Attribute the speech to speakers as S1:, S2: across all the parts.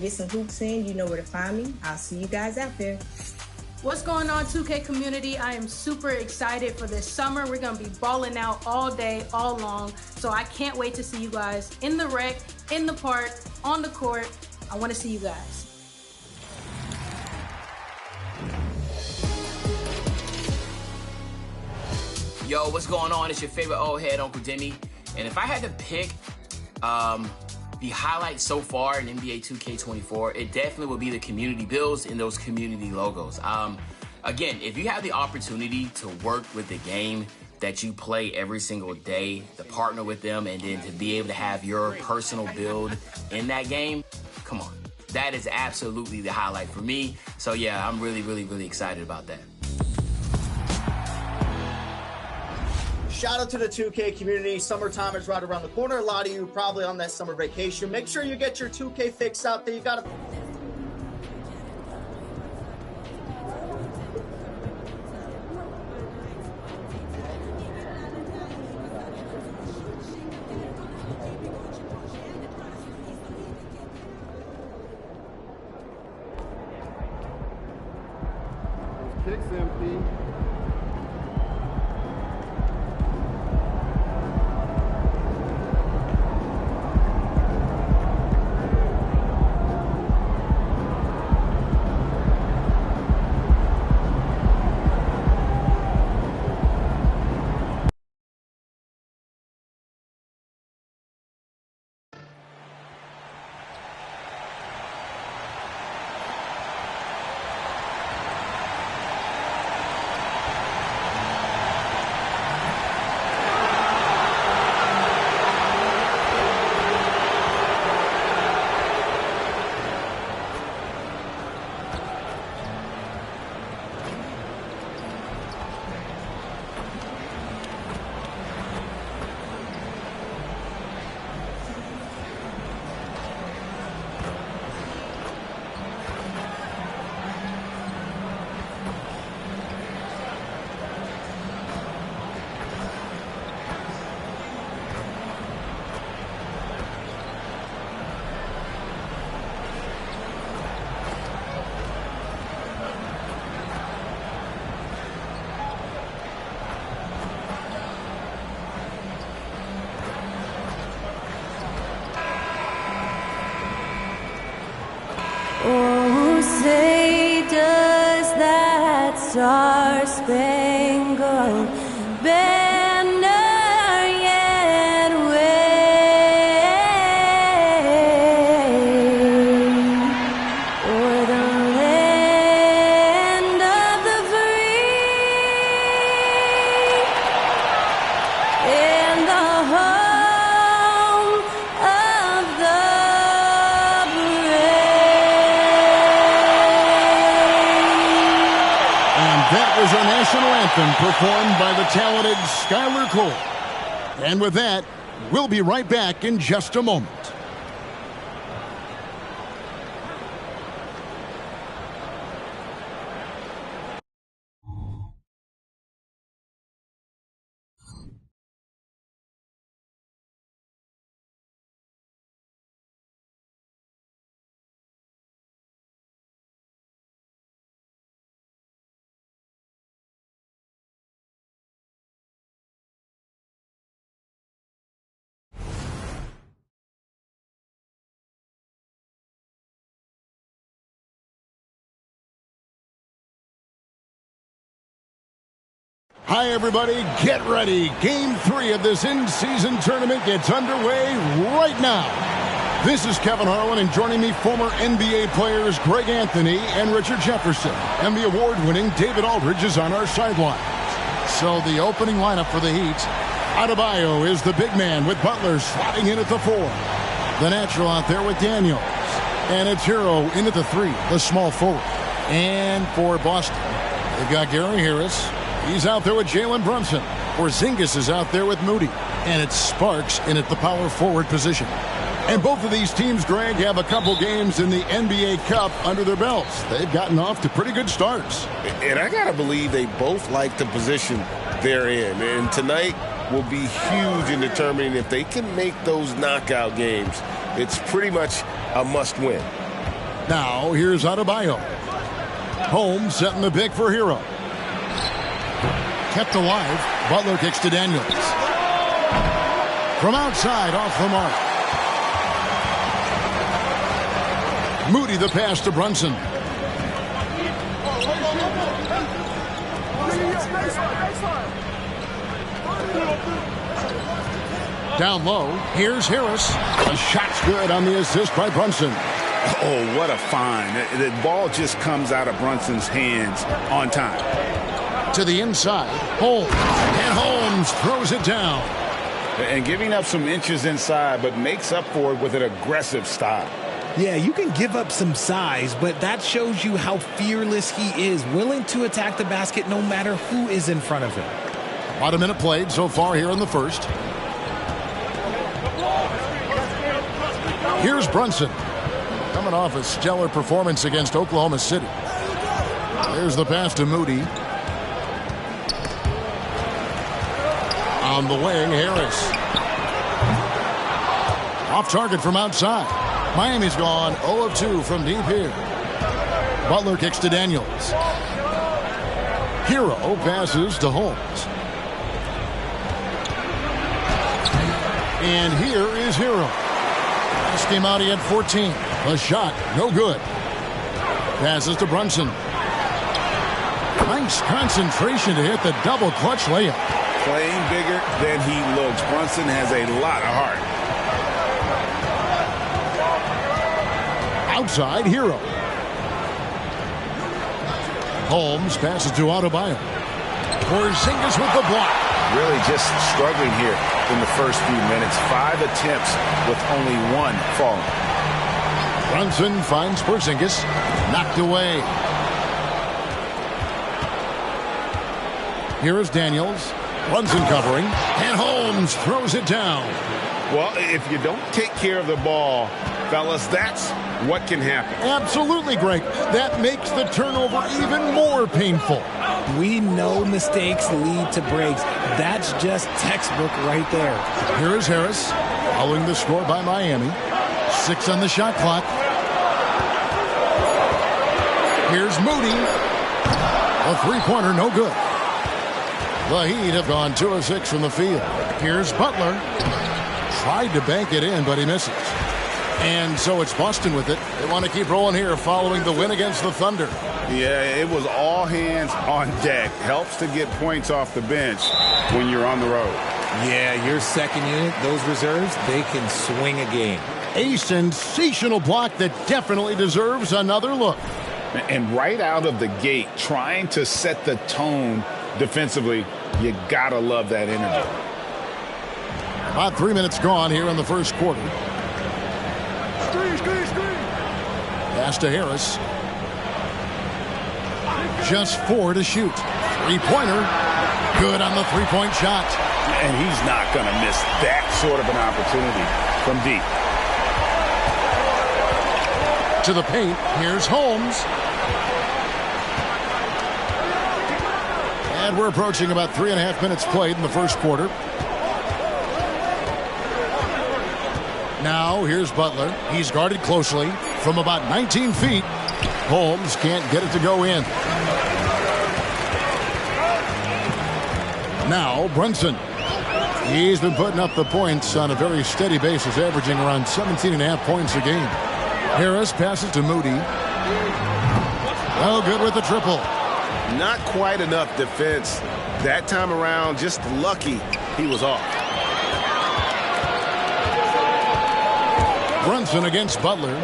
S1: Get some hoops in, you know where to find me. I'll see you guys out there.
S2: What's going on, 2K community? I am super excited for this summer. We're gonna be balling out all day, all long. So I can't wait to see you guys in the rec, in the park, on the court. I wanna see you guys.
S3: Yo, what's going on? It's your favorite old head, Uncle Demi. And if I had to pick the highlight so far in NBA 2K24, it definitely will be the community builds and those community logos. Again, if you have the opportunity to work with the game that you play every single day, to partner with them, and then to be able to have your personal build in that game, come on. That is absolutely the highlight for me. So yeah, I'm really, really, really excited about that.
S4: Shout out to the 2K community. Summertime is right around the corner. A lot of you probably on that summer vacation. Make sure you get your 2K fix out there. You got to...
S5: Kicks empty.
S6: say, does that star-spangled banner yet wave o'er the land of the free and the home of the
S7: That was our national anthem performed by the talented Skylar Cole. And with that, we'll be right back in just a moment. Hi, everybody. Get ready. Game 3 of this in-season tournament gets underway right now. This is Kevin Harlan, and joining me, former NBA players Greg Anthony and Richard Jefferson. And the award-winning David Aldridge is on our sideline. So the opening lineup for the Heat. Adebayo is the big man with Butler slotting in at the 4. The natural out there with Daniels. And it's Hero in at the 3, the small forward. And for Boston, they've got Gary Harris. He's out there with Jalen Brunson. Porzingis is out there with Moody. And it's Sparks in at the power forward position. And both of these teams, Greg, have a couple games in the NBA Cup under their belts. They've gotten off to pretty good starts.
S8: And I got to believe they both like the position they're in. And tonight will be huge in determining if they can make those knockout games. It's pretty much a must-win.
S7: Now, here's Adebayo. Holmes setting the pick for Hero. Kept alive. Butler kicks to Daniels. From outside, off the mark. Moody the pass to Brunson. Down low, here's Harris. The shot's good on the assist by Brunson.
S9: Oh, what a find. The ball just comes out of Brunson's hands on time.
S7: To the inside, Holmes. And Holmes throws it down.
S9: And giving up some inches inside, but makes up for it with an aggressive stop.
S10: Yeah, you can give up some size, but that shows you how fearless he is, willing to attack the basket no matter who is in front of him.
S7: About a minute played so far here in the first. Here's Brunson. Coming off a stellar performance against Oklahoma City. There's the pass to Moody. On the wing, Harris. Off target from outside. Miami's gone 0 of 2 from deep here. Butler kicks to Daniels. Hero passes to Holmes. And here is Hero. Last game out, he had 14. A shot, no good. Passes to Brunson. Nice concentration to hit the double clutch layup.
S9: Playing bigger than he looks. Brunson has a lot of heart.
S7: Outside, Hero. Holmes passes to Adebayo. Porzingis with the block.
S8: Really just struggling here in the first few minutes. 5 attempts with only 1 falling.
S7: Brunson finds Porzingis. Knocked away. Here is Daniels. Brunson covering. And Holmes throws it down.
S8: Well, if you don't take care of the ball, fellas, that's what can happen.
S7: Absolutely, Greg. That makes the turnover even more painful.
S10: We know mistakes lead to breaks. That's just textbook right there.
S7: Here is Harris, following the score by Miami. 6 on the shot clock. Here's Moody. A three-pointer, no good. The Heat have gone 2 of 6 from the field. Here's Butler. Tried to bank it in, but he misses. And so it's Boston with it. They want to keep rolling here following the win against the Thunder.
S9: Yeah, it was all hands on deck. Helps to get points off the bench when you're on the road.
S10: Yeah, your second unit, those reserves, they can swing a game.
S7: A sensational block that definitely deserves another look.
S9: And right out of the gate, trying to set the tone defensively, you gotta love that energy.
S7: About 3 minutes gone here in the first quarter. Pass to Harris. Just 4 to shoot. Three-pointer. Good on the three-point shot.
S9: And he's not going to miss that sort of an opportunity from deep.
S7: To the paint. Here's Holmes. And we're approaching about 3.5 minutes played in the first quarter. Now, here's Butler. He's guarded closely from about 19 feet. Holmes can't get it to go in. Now, Brunson. He's been putting up the points on a very steady basis, averaging around 17.5 points a game. Harris passes to Moody. Oh, good with the triple.
S8: Not quite enough defense. That time around, just lucky he was off.
S7: Brunson against Butler.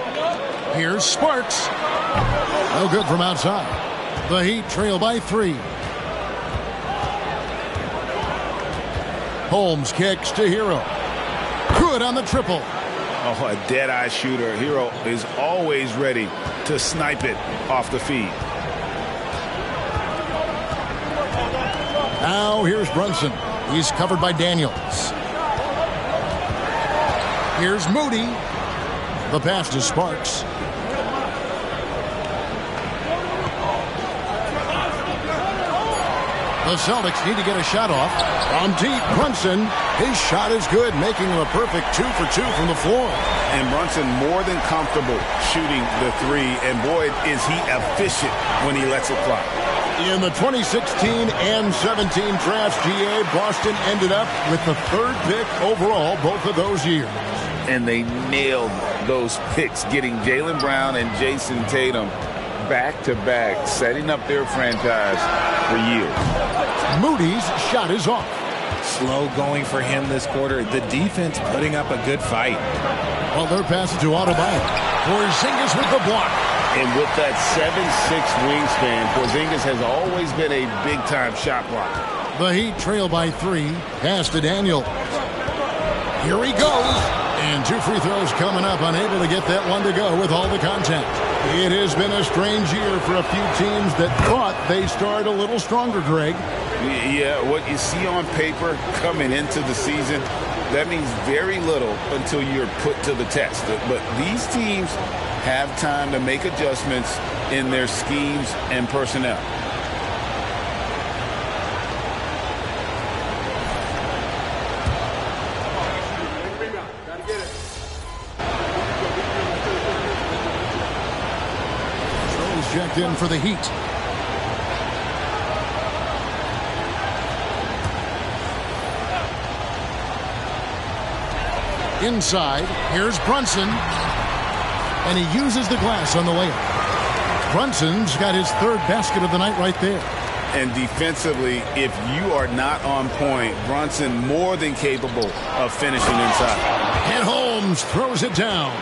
S7: Here's Sparks. No good from outside. The Heat trail by 3. Holmes kicks to Hero. Good on the triple.
S9: Oh, a dead-eye shooter. Hero is always ready to snipe it off the feed.
S7: Now here's Brunson. He's covered by Daniels. Here's Moody. The pass to Sparks. The Celtics need to get a shot off. From deep, Brunson. His shot is good, making him a perfect 2 for 2 from the floor.
S9: And Brunson more than comfortable shooting the 3. And boy, is he efficient when he lets it fly.
S7: In the 2016 and 17 drafts, GA, Boston ended up with the 3rd pick overall both of those years.
S9: And they nailed those picks, getting Jaylen Brown and Jason Tatum back-to-back, setting up their franchise for years.
S7: Moody's shot is off.
S10: Slow going for him this quarter. The defense putting up a good fight.
S7: Well, they're passing to Adebayo. Porzingis with the block.
S8: And with that 7'6" wingspan, Porzingis has always been a big-time shot blocker.
S7: The Heat trail by 3. Pass to Daniel. Here he goes. And 2 free throws coming up. Unable to get that one to go with all the contact. It has been a strange year for a few teams that thought they started a little stronger, Greg.
S9: Yeah, what you see on paper coming into the season, that means very little until you're put to the test. But these teams have time to make adjustments in their schemes and personnel.
S7: Checked in for the Heat. Inside, here's Brunson. And he uses the glass on the layup. Brunson's got his 3rd basket of the night right there.
S9: And defensively, if you are not on point, Brunson more than capable of finishing inside.
S7: And Holmes throws it down.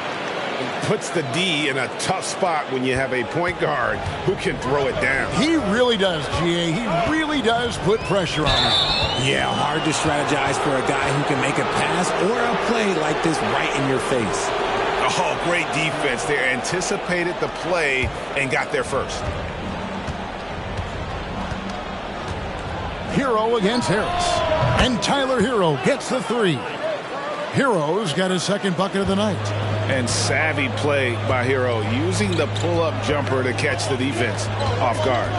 S8: Puts the D in a tough spot when you have a point guard who can throw it down.
S7: He really does, GA. He really does put pressure on him.
S10: Yeah, hard to strategize for a guy who can make a pass or a play like this right in your face.
S8: Oh, great defense there. Anticipated the play and got there first.
S7: Hero against Harris. And Tyler Hero gets the 3. Hero's got his 2nd bucket of the night.
S9: And savvy play by Hero, using the pull-up jumper to catch the defense off guard.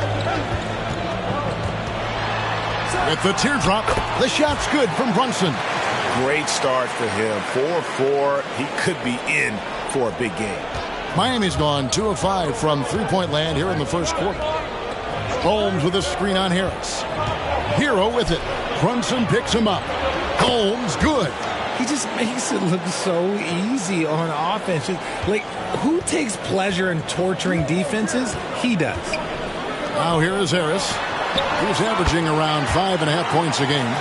S7: With the teardrop, the shot's good from Brunson.
S8: Great start for him. 4-4. He could be in for a big game.
S7: Miami's gone 2 of 5 from three-point land here in the first quarter. Holmes with a screen on Harris. Hero with it. Brunson picks him up. Holmes, good.
S10: He just makes it look so easy on offense. Like, who takes pleasure in torturing defenses? He does.
S7: Now here is Harris. He's averaging around 5.5 points a game.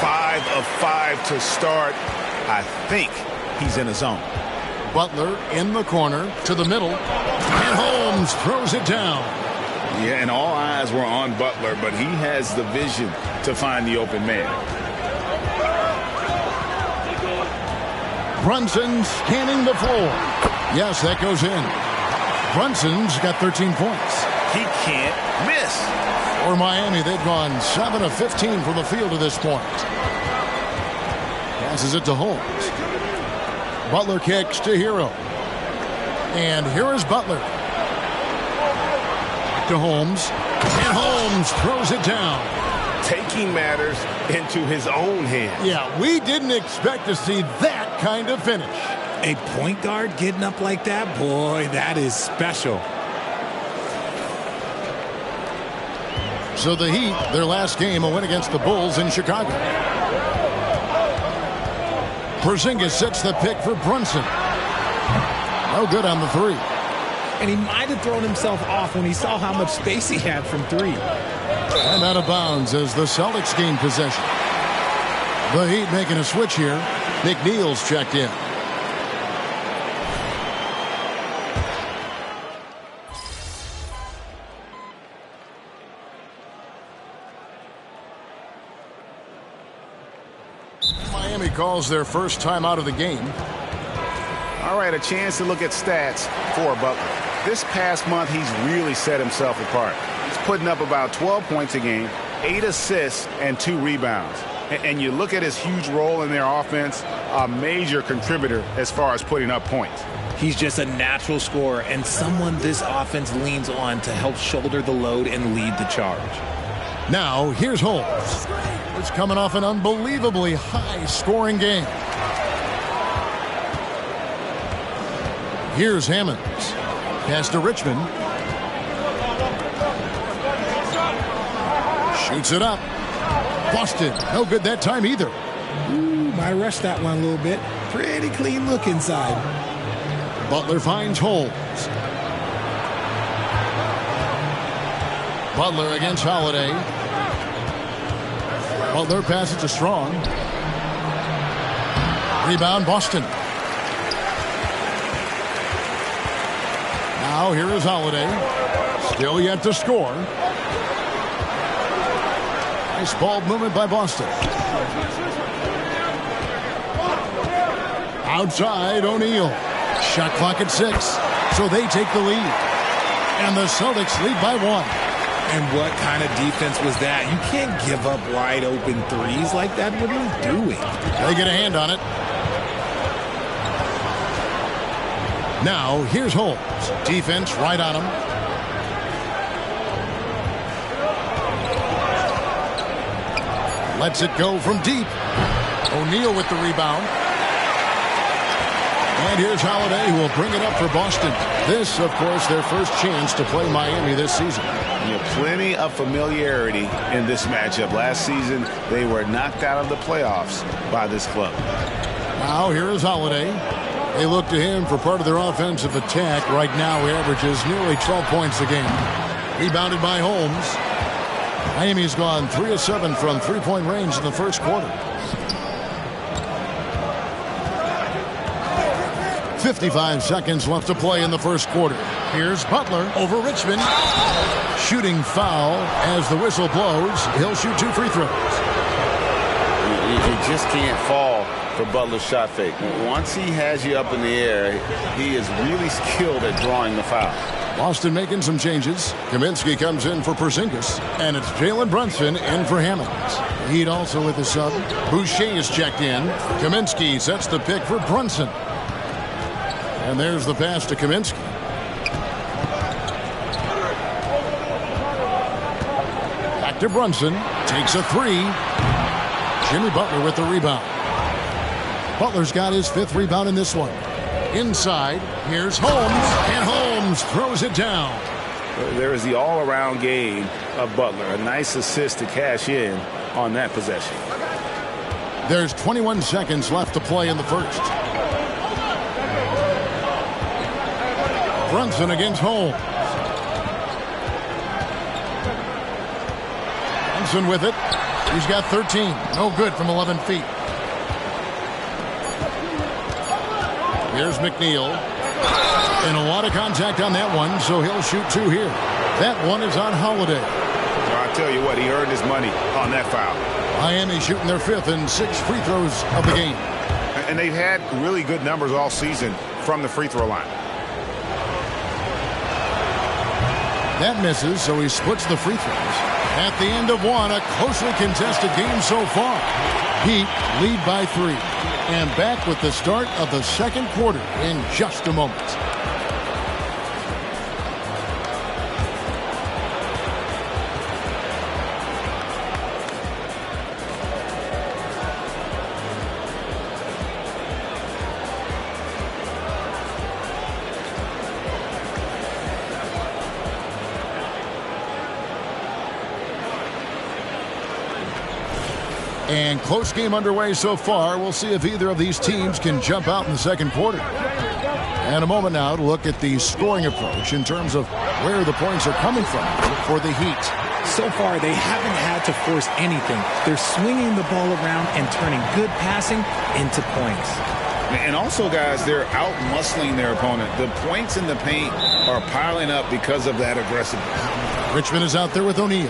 S9: 5 of 5 to start. I think he's in his zone.
S7: Butler in the corner to the middle. And Holmes throws it down.
S9: Yeah, and all eyes were on Butler, but he has the vision to find the open man.
S7: Brunson scanning the floor. Yes, that goes in. Brunson's got 13 points.
S9: He can't miss.
S7: For Miami, they've gone 7 of 15 from the field to this point. Passes it to Holmes. Butler kicks to Hero. And here is Butler. To Holmes. And Holmes throws it down.
S9: Taking matters into his own hands.
S7: Yeah, we didn't expect to see that kind of finish.
S10: A point guard getting up like that? Boy, that is special.
S7: So the Heat, their last game, a win against the Bulls in Chicago. Porzingis sets the pick for Brunson. No good on the three.
S10: And he might have thrown himself off when he saw how much space he had from three.
S7: And out of bounds as the Celtics gain possession. The Heat making a switch here. McNeil's checked in. Miami calls their first time out of the game.
S9: All right, a chance to look at stats for Butler. This past month, he's really set himself apart. He's putting up about 12 points a game, 8 assists, and 2 rebounds. And you look at his huge role in their offense, a major contributor as far as putting up points.
S10: He's just a natural scorer and someone this offense leans on to help shoulder the load and lead the charge.
S7: Now, here's Holmes. It's coming off an unbelievably high-scoring game. Here's Hammonds. Pass to Richmond. Shoots it up. Boston. No good that time either.
S10: Ooh, might rush that one a little bit. Pretty clean look inside.
S7: Butler finds Holmes. Butler against Holiday. Butler passes to Strong. Rebound Boston. Now here is Holiday. Still yet to score. Nice ball movement by Boston. Outside O'Neal. Shot clock at 6. So they take the lead. And the Celtics lead by 1.
S10: And what kind of defense was that? You can't give up wide open threes like that. What are you doing?
S7: They get a hand on it. Now, here's Holmes. Defense right on him. Lets it go from deep. O'Neal with the rebound. And here's Holiday, who will bring it up for Boston. This, of course, their first chance to play Miami this season.
S9: Plenty of familiarity in this matchup. Last season, they were knocked out of the playoffs by this club.
S7: Now, here is Holiday. They look to him for part of their offensive attack. Right now, he averages nearly 12 points a game. Rebounded by Holmes. Miami's gone 3 of 7 from three-point range in the first quarter. 55 seconds left to play in the first quarter. Here's Butler over Richmond. Shooting foul as the whistle blows. He'll shoot 2 free throws.
S8: You just can't fall for Butler's shot fake. Once he has you up in the air, he is really skilled at drawing the foul.
S7: Boston making some changes. Kaminsky comes in for Porzingis. And it's Jalen Brunson in for Hammonds. Heat also with the sub. Boucher is checked in. Kaminsky sets the pick for Brunson. And there's the pass to Kaminsky. Back to Brunson. Takes a 3. Jimmy Butler with the rebound. Butler's got his 5th rebound in this one. Inside, here's Holmes. And Holmes throws it down.
S9: There is the all-around game of Butler. A nice assist to cash in on that possession.
S7: There's 21 seconds left to play in the first. Brunson against Holmes. Brunson with it. He's got 13. No good from 11 feet. Here's McNeil. And a lot of contact on that one, so he'll shoot 2 here. That one is on Holiday.
S9: Well, I'll tell you what, he earned his money on that foul.
S7: Miami shooting their 5th and 6th free throws of the game.
S9: And they've had really good numbers all season from the free throw line.
S7: That misses, so he splits the free throws. At the end of one, a closely contested game so far. Heat lead by 3. And back with the start of the second quarter in just a moment. And close game underway so far. We'll see if either of these teams can jump out in the second quarter. And a moment now to look at the scoring approach in terms of where the points are coming from for the Heat.
S10: So far, they haven't had to force anything. They're swinging the ball around and turning good passing into points.
S9: And also, guys, they're out-muscling their opponent. The points in the paint are piling up because of that aggressiveness.
S7: Richmond is out there with O'Neal.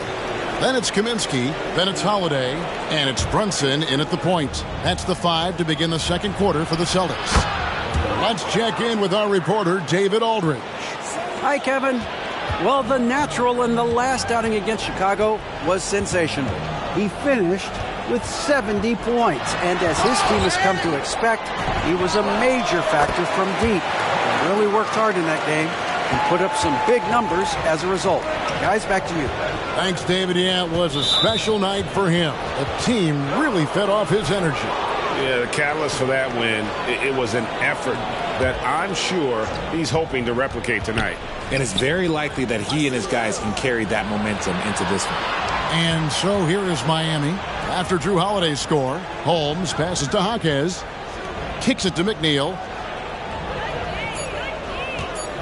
S7: Then it's Kaminsky, then it's Holiday, and it's Brunson in at the point. That's the 5 to begin the second quarter for the Celtics. Let's check in with our reporter, David Aldridge.
S11: Hi, Kevin. Well, the natural in the last outing against Chicago was sensational. He finished with 70 points, and as his team has come to expect, he was a major factor from deep. He really worked hard in that game and put up some big numbers as a result. Guys, back to you.
S7: Thanks, David. Yeah, it was a special night for him. The team really fed off his energy.
S9: Yeah, the catalyst for that win, it was an effort that I'm sure he's hoping to replicate tonight.
S10: And it's very likely that he and his guys can carry that momentum into this one.
S7: And so here is Miami. After Drew Holiday's score, Holmes passes to Jaquez. Kicks it to McNeil.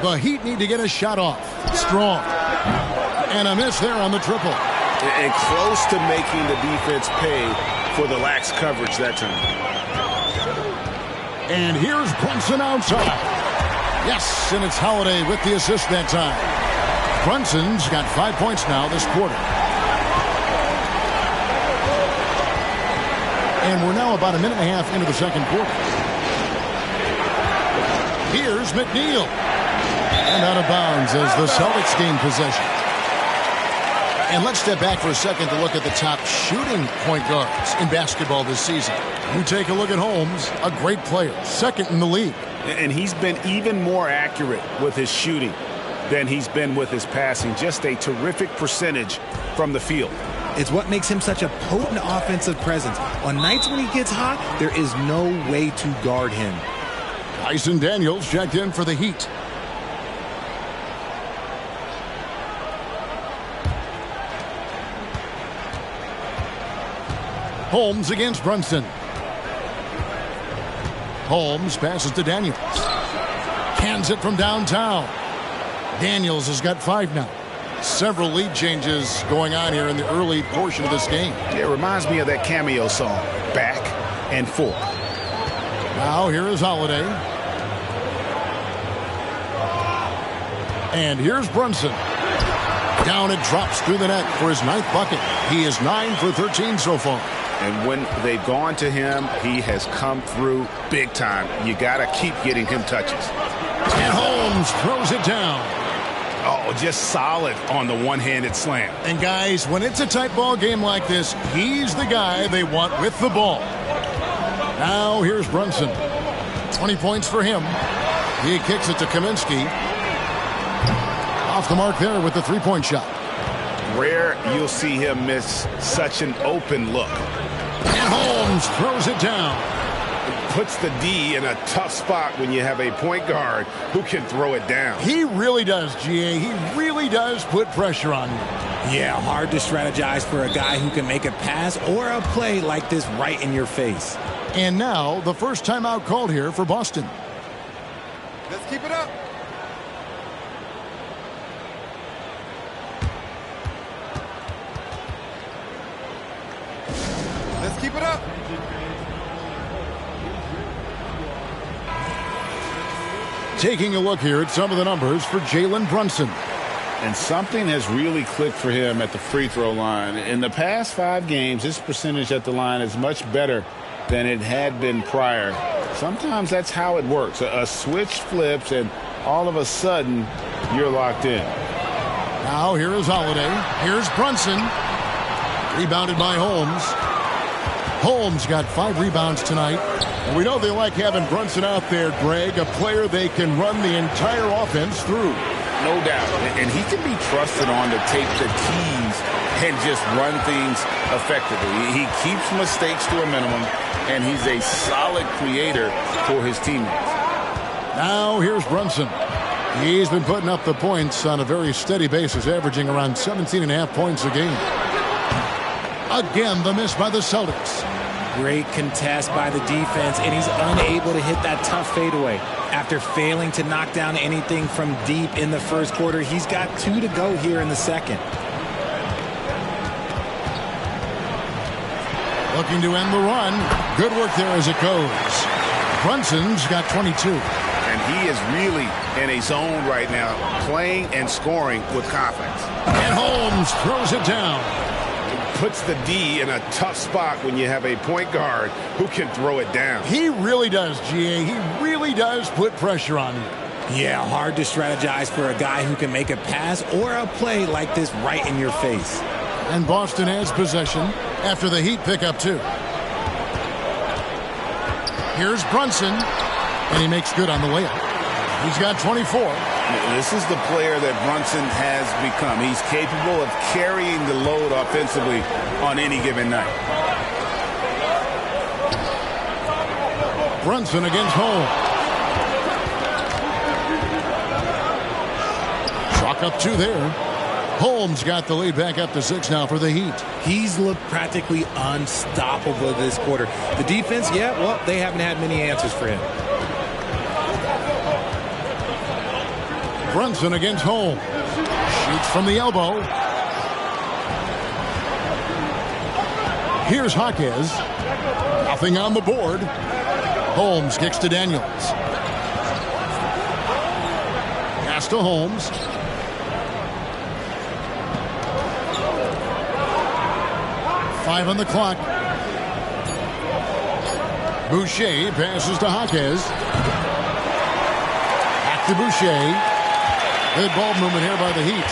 S7: The Heat need to get a shot off. Strong. And a miss there on the triple.
S9: And close to making the defense pay for the lax coverage that time.
S7: And here's Brunson outside. Yes, and it's Holiday with the assist that time. Brunson's got 5 points now this quarter. And we're now about a minute and a half into the second quarter. Here's McNeil. And out of bounds as the Celtics gain possession. And let's step back for a second to look at the top shooting point guards in basketball this season. You take a look at Holmes, a great player, second in the league.
S9: And he's been even more accurate with his shooting than he's been with his passing. Just a terrific percentage from the field.
S10: It's what makes him such a potent offensive presence. On nights when he gets hot, there is no way to guard him.
S7: Tyson Daniels checked in for the Heat. Holmes against Brunson. Holmes passes to Daniels. Cans it from downtown. Daniels has got 5 now. Several lead changes going on here in the early portion of this game.
S9: It reminds me of that cameo song, Back and Forth.
S7: Now here is Holiday. And here's Brunson. Down it drops through the net for his 9th bucket. He is 9 for 13 so far.
S9: And when they've gone to him, he has come through big time. You got to keep getting him touches.
S7: And Holmes throws it down.
S9: Oh, just solid on the one-handed slam.
S7: And guys, when it's a tight ball game like this, he's the guy they want with the ball. Now here's Brunson. 20 points for him. He kicks it to Kaminsky. Off the mark there with the 3-point shot.
S9: Rare you'll see him miss such an open look.
S7: And Holmes throws it down.
S9: Puts the D in a tough spot when you have a point guard who can throw it down.
S7: He really does, GA. He really does put pressure on you.
S10: Yeah, hard to strategize for a guy who can make a pass or a play like this right in your face.
S7: And now the first timeout called here for Boston.
S5: Let's keep it up. Let's keep it up.
S7: Taking a look here at some of the numbers for Jalen Brunson.
S9: And something has really clicked for him at the free throw line. In the past 5 games, his percentage at the line is much better than it had been prior. Sometimes that's how it works. A switch flips, and all of a sudden, you're locked in.
S7: Now here is Holiday. Here's Brunson. Rebounded by Holmes. Holmes got 5 rebounds tonight. And we know they like having Brunson out there, Greg, a player they can run the entire offense through.
S9: No doubt. And he can be trusted on to take the keys and just run things effectively. He keeps mistakes to a minimum, and he's a solid creator for his teammates.
S7: Now here's Brunson. He's been putting up the points on a very steady basis, averaging around 17.5 points a game. Again, the miss by the Celtics.
S10: Great contest by the defense, and he's unable to hit that tough fadeaway. After failing to knock down anything from deep in the first quarter, he's got 2 to go here in the second.
S7: Looking to end the run. Good work there as it goes. Brunson's got 22.
S9: And he is really in a zone right now, playing and scoring with confidence.
S7: And Holmes throws it down.
S9: Puts the D in a tough spot when you have a point guard who can throw it down.
S7: He really does, GA. He really does put pressure on you.
S10: Yeah, hard to strategize for a guy who can make a pass or a play like this right in your face.
S7: And Boston has possession after the Heat pick up 2. Here's Brunson, and he makes good on the layup. He's got 24.
S9: This is the player that Brunson has become. He's capable of carrying the load offensively on any given night.
S7: Brunson against Holmes. Chalk up 2 there. Holmes got the lead back up to 6 now for the Heat.
S10: He's looked practically unstoppable this quarter. The defense, yeah, well, they haven't had many answers for him.
S7: Brunson against Holmes. Shoots from the elbow. Here's Jaquez. Nothing on the board. Holmes kicks to Daniels. Pass to Holmes. Five on the clock. Boucher passes to Jaquez. Back to Boucher. Good ball movement here by the Heat.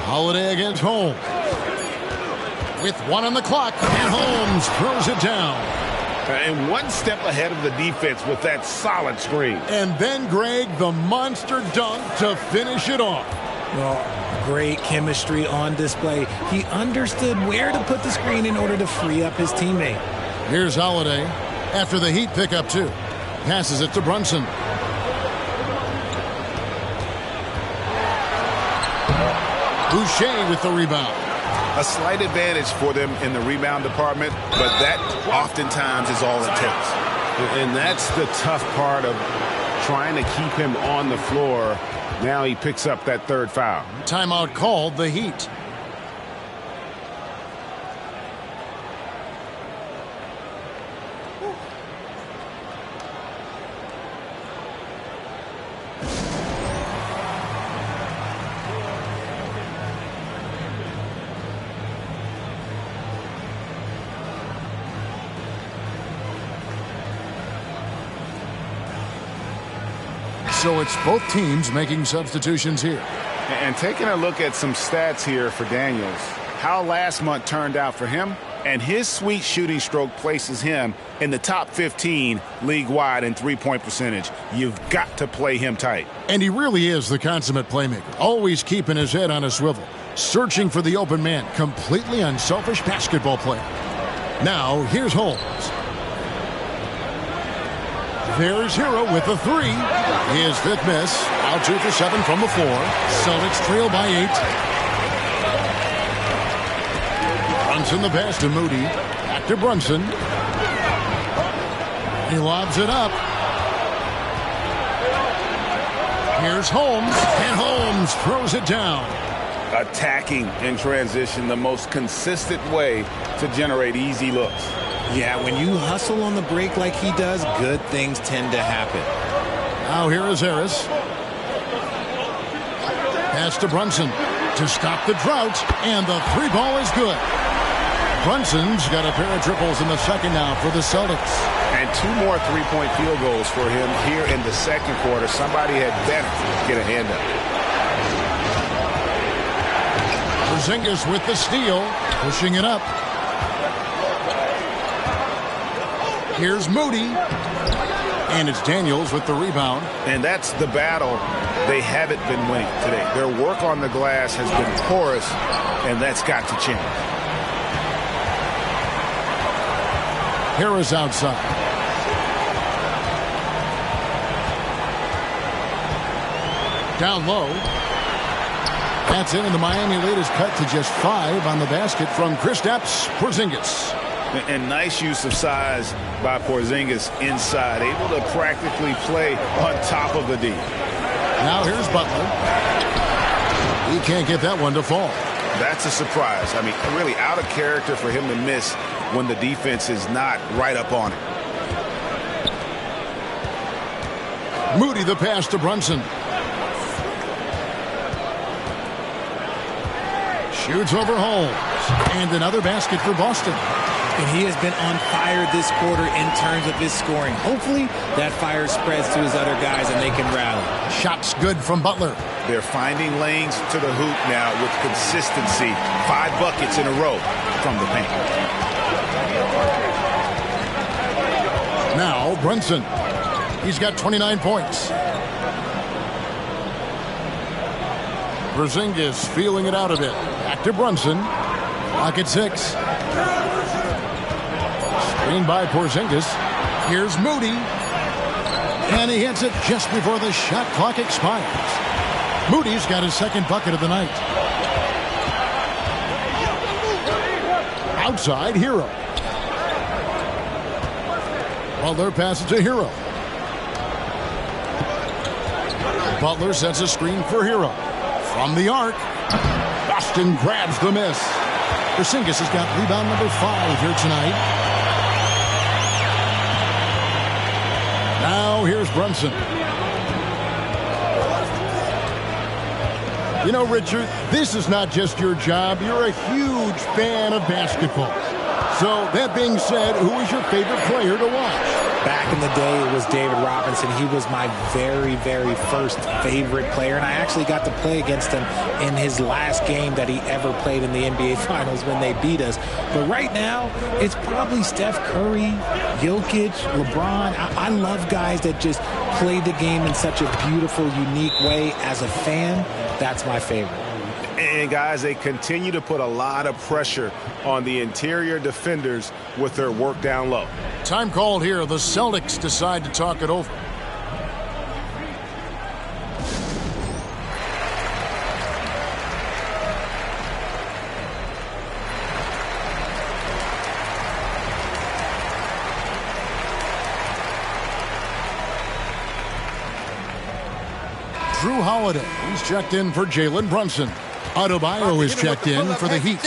S7: Holiday against Holmes. With 1 on the clock, and Holmes throws it down.
S9: And 1 step ahead of the defense with that solid screen.
S7: And then, Greg, the monster dunk to finish it off.
S10: Well, great chemistry on display. He understood where to put the screen in order to free up his teammate.
S7: Here's Holiday after the Heat pick up 2. Passes it to Brunson. Boucher with the rebound.
S9: A slight advantage for them in the rebound department, but that oftentimes is all it takes. And that's the tough part of trying to keep him on the floor. Now he picks up that 3rd foul.
S7: Timeout called, the Heat. So it's both teams making substitutions here.
S9: And taking a look at some stats here for Daniels, how last month turned out for him, and his sweet shooting stroke places him in the top 15 league-wide in three-point percentage. You've got to play him tight.
S7: And he really is the consummate playmaker, always keeping his head on a swivel, searching for the open man, completely unselfish basketball player. Now, here's Holmes. There's Hero with the 3. His 5th miss. Out 2 for 7 from the floor. Celtics trail by 8. Brunson the pass to Moody. Back to Brunson. He lobs it up. Here's Holmes, and Holmes throws it down.
S9: Attacking in transition, the most consistent way to generate easy looks.
S10: Yeah, when you hustle on the break like he does, good things tend to happen.
S7: Now here is Harris. Pass to Brunson to stop the drought, and the 3 ball is good. Brunson's got a pair of triples in the second now for the Celtics.
S9: And 2 more 3-point field goals for him here in the second quarter. Somebody had better get a hand up.
S7: Porzingis with the steal, pushing it up. Here's Moody. And it's Daniels with the rebound.
S9: And that's the battle they haven't been winning today. Their work on the glass has been porous, and that's got to change.
S7: Harris outside. Down low. That's in, and the Miami lead is cut to just 5 on the basket from Kristaps Porzingis.
S9: And nice use of size by Porzingis inside, able to practically play on top of the D.
S7: Now here's Butler. He can't get that one to fall.
S9: That's a surprise. I mean, really out of character for him to miss when the defense is not right up on it.
S7: Moody the pass to Brunson. Shoots over Holmes. And another basket for Boston.
S10: And he has been on fire this quarter in terms of his scoring. Hopefully that fire spreads to his other guys and they can rally.
S7: Shots good from Butler.
S9: They're finding lanes to the hoop now with consistency. 5 buckets in a row from the paint.
S7: Now Brunson. He's got 29 points. Porzingis feeling it out a bit. Back to Brunson. Clock at 6. Screen by Porzingis. Here's Moody. And he hits it just before the shot clock expires. Moody's got his 2nd bucket of the night. Outside, Hero. Butler passes to Hero. Butler sets a screen for Hero. From the arc, Boston grabs the miss. Porzingis has got rebound number 5 here tonight. Now here's Brunson. You know, Richard, this is not just your job. You're a huge fan of basketball. So, that being said, who is your favorite player to watch?
S10: Back in the day, it was David Robinson. He was my very, very first favorite player, and I actually got to play against him in his last game that he ever played in the NBA Finals when they beat us. But right now, it's probably Steph Curry, Jokic, LeBron. I love guys that just play the game in such a beautiful, unique way. As a fan, that's my favorite.
S9: And guys, they continue to put a lot of pressure on the interior defenders with their work down low.
S7: Time called here. The Celtics decide to talk it over. Drew Holiday, he's checked in for Jalen Brunson. Adebayo is checked in for the Heat.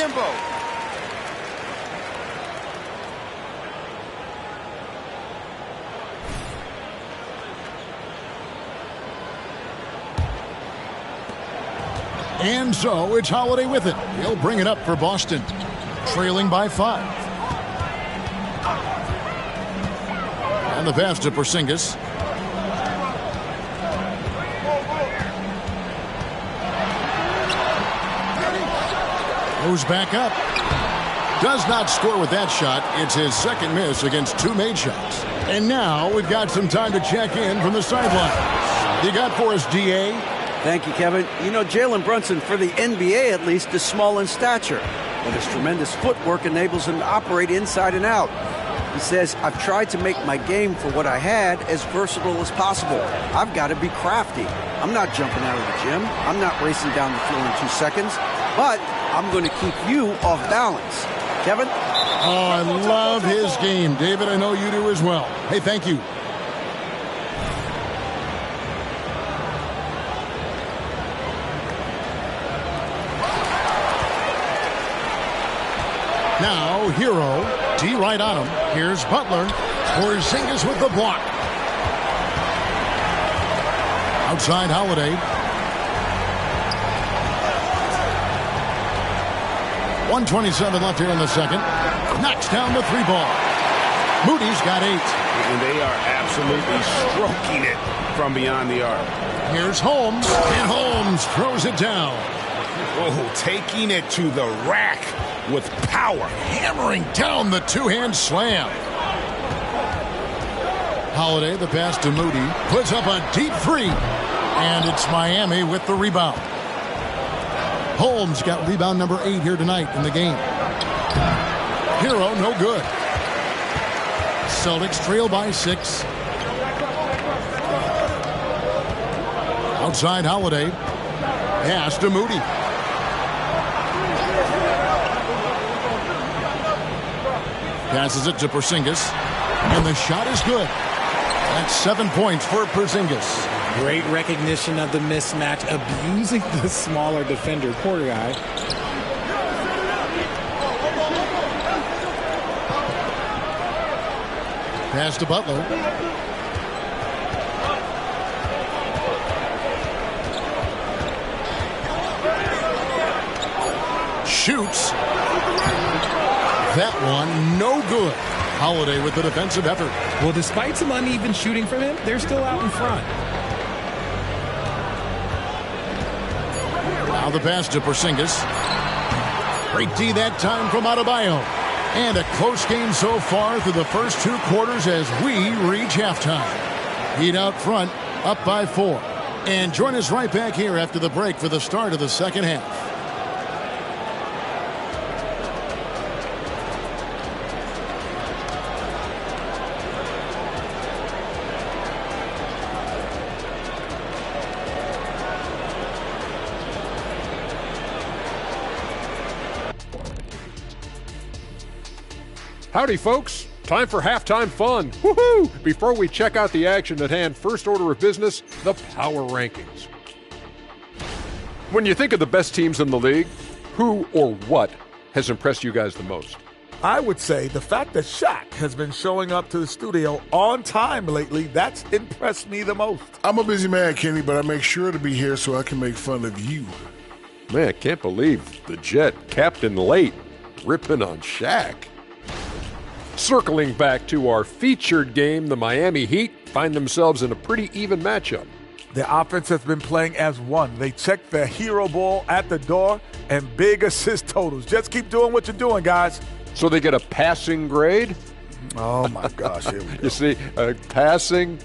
S7: And so it's Holiday with it. He'll bring it up for Boston, trailing by 5. And the pass to Porzingis. Goes back up. Does not score with that shot. It's his 2nd miss against 2 made shots. And now we've got some time to check in from the sidelines. You got for us, D.A.?
S11: Thank you, Kevin. You know, Jalen Brunson, for the NBA at least, is small in stature, but his tremendous footwork enables him to operate inside and out. He says, I've tried to make my game for what I had as versatile as possible. I've got to be crafty. I'm not jumping out of the gym. I'm not racing down the floor in 2 seconds, but I'm going to keep you off balance. Kevin?
S7: Oh, I love his game. David, I know you do as well. Hey, thank you. Now, Hero, D right on him. Here's Butler. Porzingis with the block. Outside Holiday. 1:27 left here in the second. Knocks down the 3 ball. Moody's got 8.
S9: And they are absolutely stroking it from beyond the arc.
S7: Here's Holmes, and Holmes throws it down.
S9: Oh, taking it to the rack with power.
S7: Hammering down the 2-hand slam. Holiday, the pass to Moody, puts up a deep 3. And it's Miami with the rebound. Holmes got rebound number 8 here tonight in the game. Hero, no good. Celtics trail by 6. Outside Holiday. Pass to Moody. Passes it to Porzingis. And the shot is good. That's 7 points for Porzingis.
S10: Great recognition of the mismatch, abusing the smaller defender, poor guy.
S7: Pass to Butler. Shoots. That one, no good. Holiday with the defensive effort.
S10: Well, despite some uneven shooting from him, they're still out in front.
S7: Now the pass to Porzingis. Great D that time from Adebayo. And a close game so far through the first 2 quarters as we reach halftime. Heat out front, up by 4. And join us right back here after the break for the start of the second half.
S12: Howdy, folks. Time for halftime fun. Woohoo! Before we check out the action at hand, first order of business, the power rankings. When you think of the best teams in the league, who or what has impressed you guys the most?
S13: I would say the fact that Shaq has been showing up to the studio on time lately, that's impressed me the most.
S14: I'm a busy man, Kenny, but I make sure to be here so I can make fun of you.
S12: Man, I can't believe the Jet, Captain Late, ripping on Shaq. Circling back to our featured game, the Miami Heat find themselves in a pretty even matchup.
S13: Their offense has been playing as one. They check their hero ball at the door and big assist totals. Just keep doing what you're doing, guys.
S12: So they get a passing grade?
S13: Oh, my gosh. Here we go.
S12: You see, a passing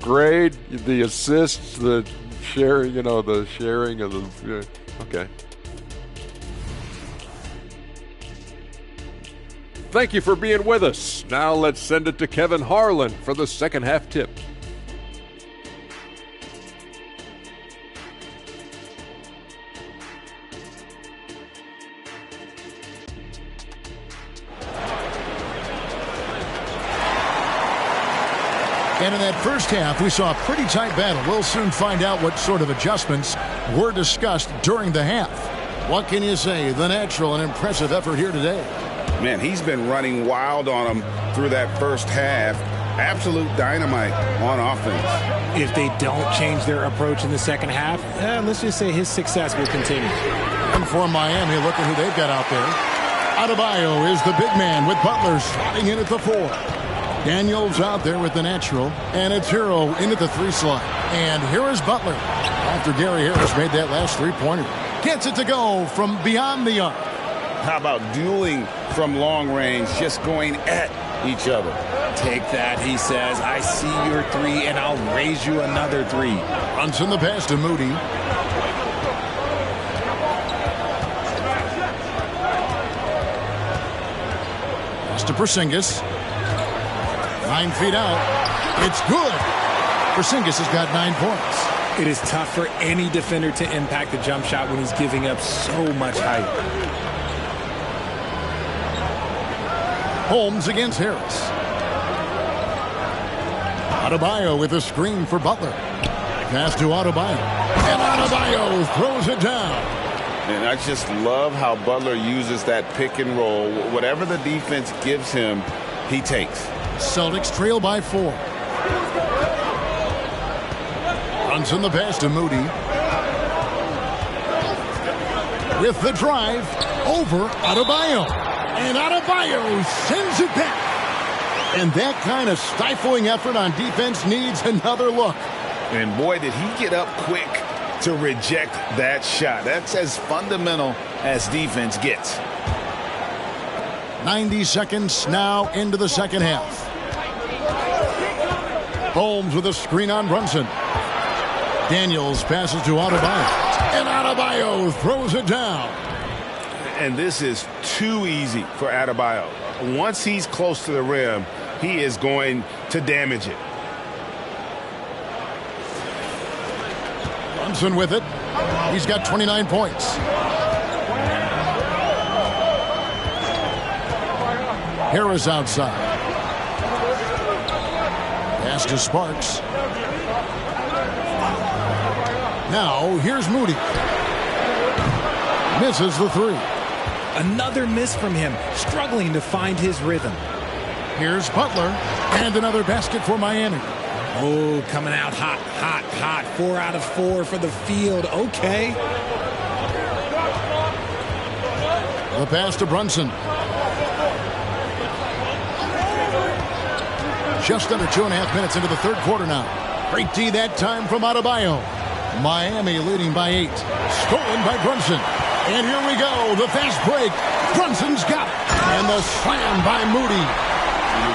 S12: grade, the assists, the sharing, the sharing of the... Okay. Thank you for being with us. Now let's send it to Kevin Harlan for the second half tip.
S7: And in that first half, we saw a pretty tight battle. We'll soon find out what sort of adjustments were discussed during the half. What can you say? The natural and impressive effort here today.
S9: Man, he's been running wild on them through that first half. Absolute dynamite on offense.
S10: If they don't change their approach in the second half, let's just say his success will continue.
S7: And for Miami, look at who they've got out there. Adebayo is the big man with Butler sliding in at the 4. Daniels out there with the natural, and it's Hero in at the 3 slot. And here is Butler after Gary Harris made that last 3-pointer. Gets it to go from beyond the arc.
S9: How about dueling from long range, just going at each other?
S10: Take that, he says. I see your 3, and I'll raise you another 3.
S7: Brunson the pass to Moody. Pass to Porzingis. 9 feet out. It's good. Porzingis has got 9 points.
S10: It is tough for any defender to impact the jump shot when he's giving up so much height.
S7: Holmes against Harris. Adebayo with a screen for Butler. Pass to Adebayo. And Adebayo throws it down.
S9: And I just love how Butler uses that pick and roll. Whatever the defense gives him, he takes.
S7: Celtics trail by 4. Brunson the pass to Moody. With the drive over Adebayo. And Adebayo sends it back. And that kind of stifling effort on defense needs another look.
S9: And boy, did he get up quick to reject that shot. That's as fundamental as defense gets.
S7: 90 seconds now into the second half. Holmes with a screen on Brunson. Daniels passes to Adebayo. And Adebayo throws it down.
S9: And this is too easy for Adebayo. Once he's close to the rim, he is going to damage it.
S7: Brunson with it. He's got 29 points. Harris outside. Pass to Sparks. Now, here's Moody. Misses the 3.
S10: Another miss from him, struggling to find his rhythm.
S7: Here's Butler, and another basket for Miami.
S10: Oh, coming out hot, hot, hot. 4 out of 4 for the field. Okay.
S7: The pass to Brunson. Just under 2.5 minutes into the third quarter now. Great D that time from Adebayo. Miami leading by 8. Stolen by Brunson. And here we go. The fast break. Brunson's got it. And the slam by Moody.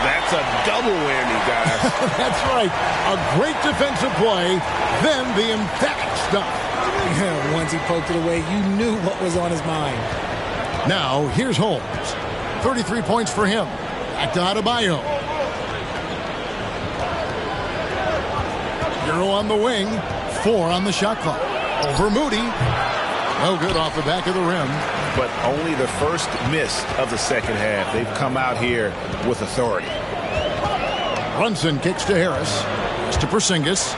S9: That's a double whammy, guys.
S7: That's right. A great defensive play. Then the emphatic stuff.
S10: Yeah, once he poked it away, you knew what was on his mind.
S7: Now, here's Holmes. 33 points for him. Back to Adebayo. Euro on the wing. 4 on the shot clock. Over Moody. No good off the back of the rim.
S9: But only the first miss of the second half. They've come out here with authority.
S7: Brunson kicks to Harris. It's to Porzingis.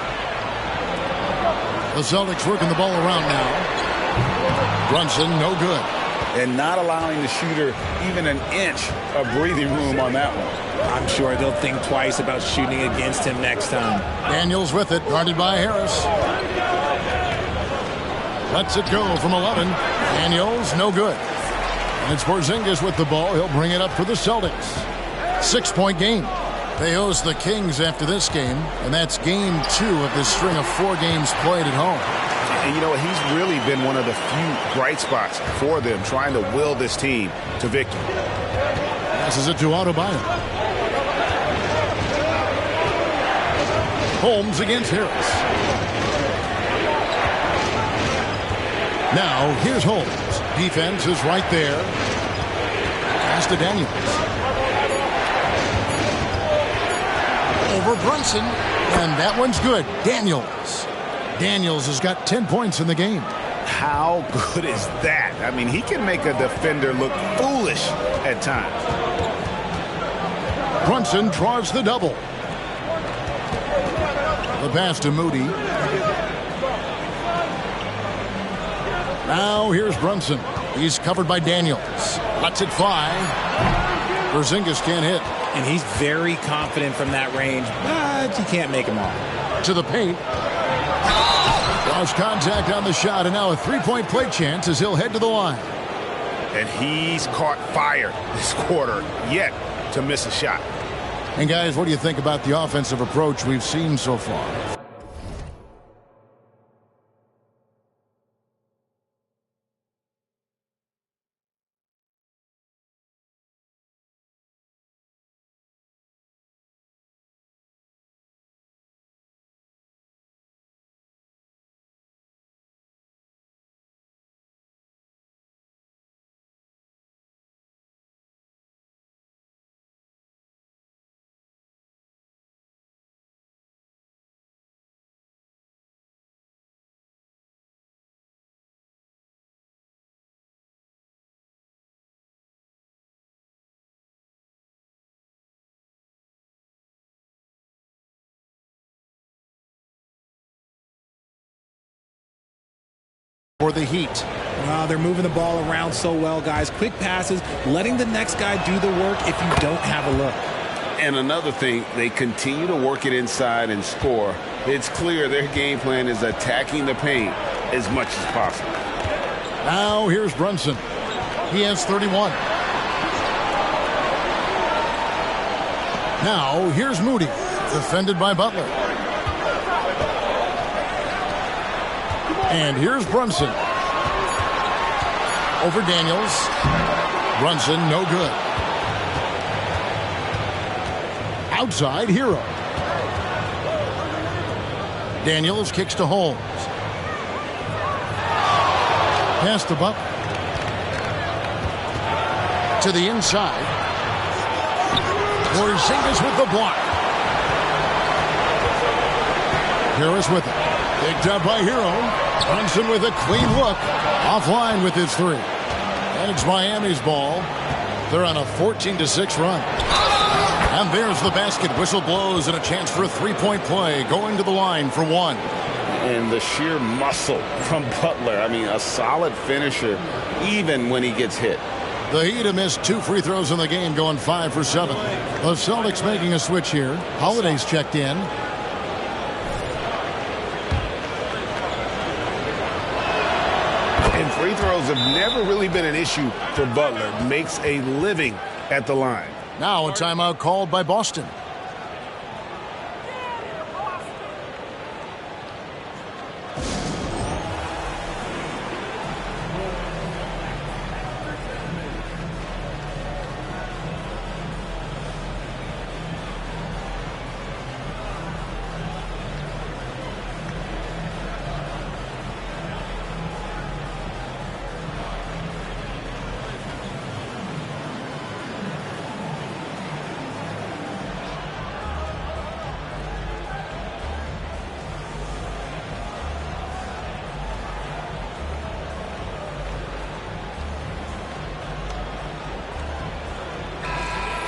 S7: The Celtics working the ball around now. Brunson, no good.
S9: And not allowing the shooter even an inch of breathing room on that one.
S10: I'm sure they'll think twice about shooting against him next time.
S7: Daniels with it, guarded by Harris. Lets it go from 11. Daniels, no good. And it's Porzingis with the ball. He'll bring it up for the Celtics. 6-point game. They host the Kings after this game, and that's game 2 of this string of 4 games played at home.
S9: And you know what? He's really been one of the few bright spots for them, trying to will this team to victory.
S7: Passes it to Adebayo. Holmes against Harris. Now, here's Holmes. Defense is right there. Pass to Daniels. Over Brunson. And that one's good. Daniels. Daniels has got 10 points in the game.
S9: How good is that? I mean, he can make a defender look foolish at times.
S7: Brunson draws the double. The pass to Moody. Now here's Brunson. He's covered by Daniels. Lets it fly. Porzingis can't hit.
S10: And he's very confident from that range, but you can't make him all.
S7: To the paint. Lost contact on the shot, and now a 3-point play chance as he'll head to the line.
S9: And he's caught fire this quarter, yet to miss a shot.
S7: And guys, what do you think about the offensive approach we've seen so far? for the Heat.
S10: Wow, they're moving the ball around so well, guys. Quick passes, letting the next guy do the work if you don't have a look.
S9: And another thing, they continue to work it inside and score. It's clear their game plan is attacking the paint as much as possible.
S7: Now here's Brunson. He has 31. Now here's Moody, defended by Butler. And here's Brunson. Over Daniels. Brunson, no good. Outside, Hero. Daniels kicks to Holmes. Pass to Butler. To the inside. Porzingis with the block. Harris with it. Picked up by Hero. Brunson with a clean look. Offline with his three. And it's Miami's ball. They're on a 14-6 run. And there's the basket. Whistle blows and a chance for a three-point play. Going to the line for one.
S9: And the sheer muscle from Butler. I mean, a solid finisher even when he gets hit.
S7: The Heat have missed 2 free throws in the game, going 5 for 7. The Celtics making a switch here. Holiday's checked in.
S9: And free throws have never really been an issue for Butler. Makes a living at the line.
S7: Now a timeout called by Boston.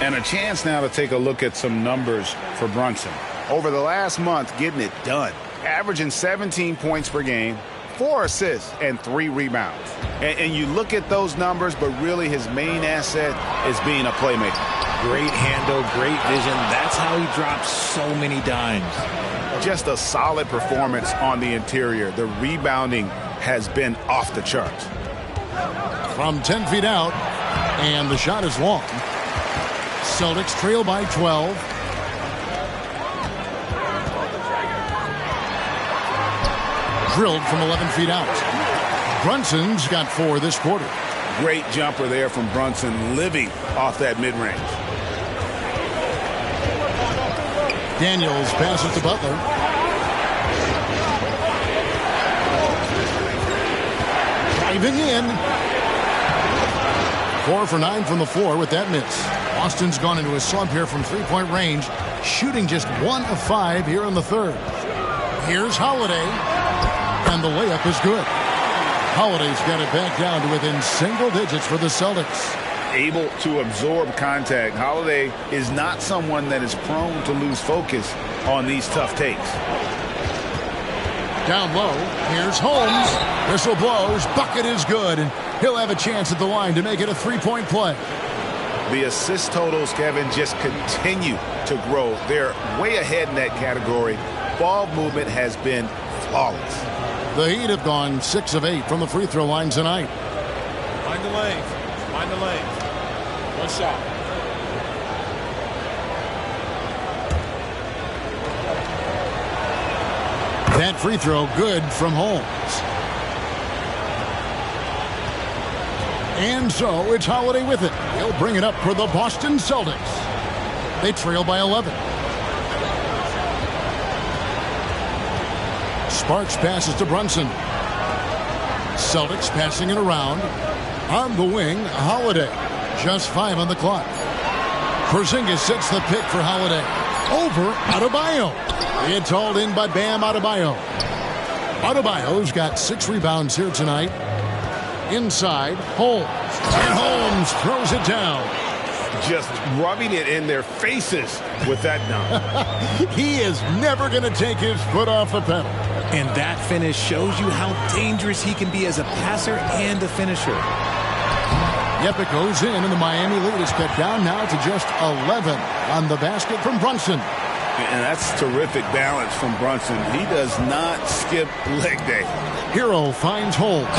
S9: And a chance now to take a look at some numbers for Brunson. Over the last month, getting it done. Averaging 17 points per game, 4 assists, and 3 rebounds. And you look at those numbers, but really his main asset is being a playmaker.
S10: Great handle, great vision. That's how he drops so many dimes.
S9: Just a solid performance on the interior. The rebounding has been off the charts.
S7: From 10 feet out, and the shot is long. Celtics trail by 12. Drilled from 11 feet out. Brunson's got 4 this quarter.
S9: Great jumper there from Brunson, living off that mid-range.
S7: Daniels passes to Butler. Driving in. 4 for 9 from the floor with that miss. Boston's gone into a slump here from three-point range, shooting just 1 of 5 here in the third. Here's Holiday, and the layup is good. Holiday's got it back down to within single digits for the Celtics.
S9: Able to absorb contact. Holiday is not someone that is prone to lose focus on these tough takes.
S7: Down low, here's Holmes. Whistle blows, bucket is good, and he'll have a chance at the line to make it a three-point play.
S9: The assist totals, Kevin, just continue to grow. They're way ahead in that category. Ball movement has been flawless.
S7: The Heat have gone 6 of 8 from the free throw line tonight.
S15: Find the lanes. Find the lanes. One shot.
S7: That free throw good from Holmes. And so it's Holiday with it. He'll bring it up for the Boston Celtics. They trail by 11. Sparks passes to Brunson. Celtics passing it around. On the wing, Holiday. Just 5 on the clock. Porzingis sets the pick for Holiday. Over Adebayo. It's hauled in by Bam Adebayo. Adebayo's got 6 rebounds here tonight. Inside, Holmes. And Holmes throws it down.
S9: Just rubbing it in their faces with that dunk.
S7: He is never going to take his foot off the pedal.
S10: And that finish shows you how dangerous he can be as a passer and a finisher.
S7: Yep, it goes in, and the Miami lead is cut down now to just 11 on the basket from Brunson.
S9: And that's terrific balance from Brunson. He does not skip leg day.
S7: Hero finds Holmes.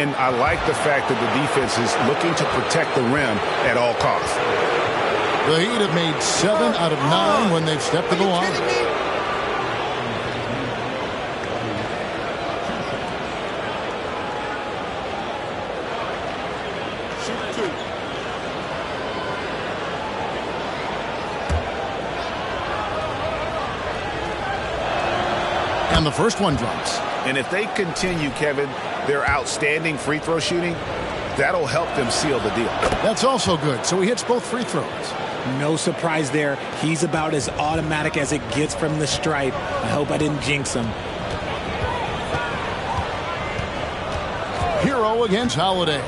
S9: And I like the fact that the defense is looking to protect the rim at all costs.
S7: The Heat have made 7 out of 9 when they've stepped to the line. And the first one drops.
S9: And if they continue, Kevin, their outstanding free throw shooting, that'll help them seal the deal.
S7: That's also good. So he hits both free throws.
S10: No surprise there. He's about as automatic as it gets from the stripe. I hope I didn't jinx him.
S7: Hero against Holiday.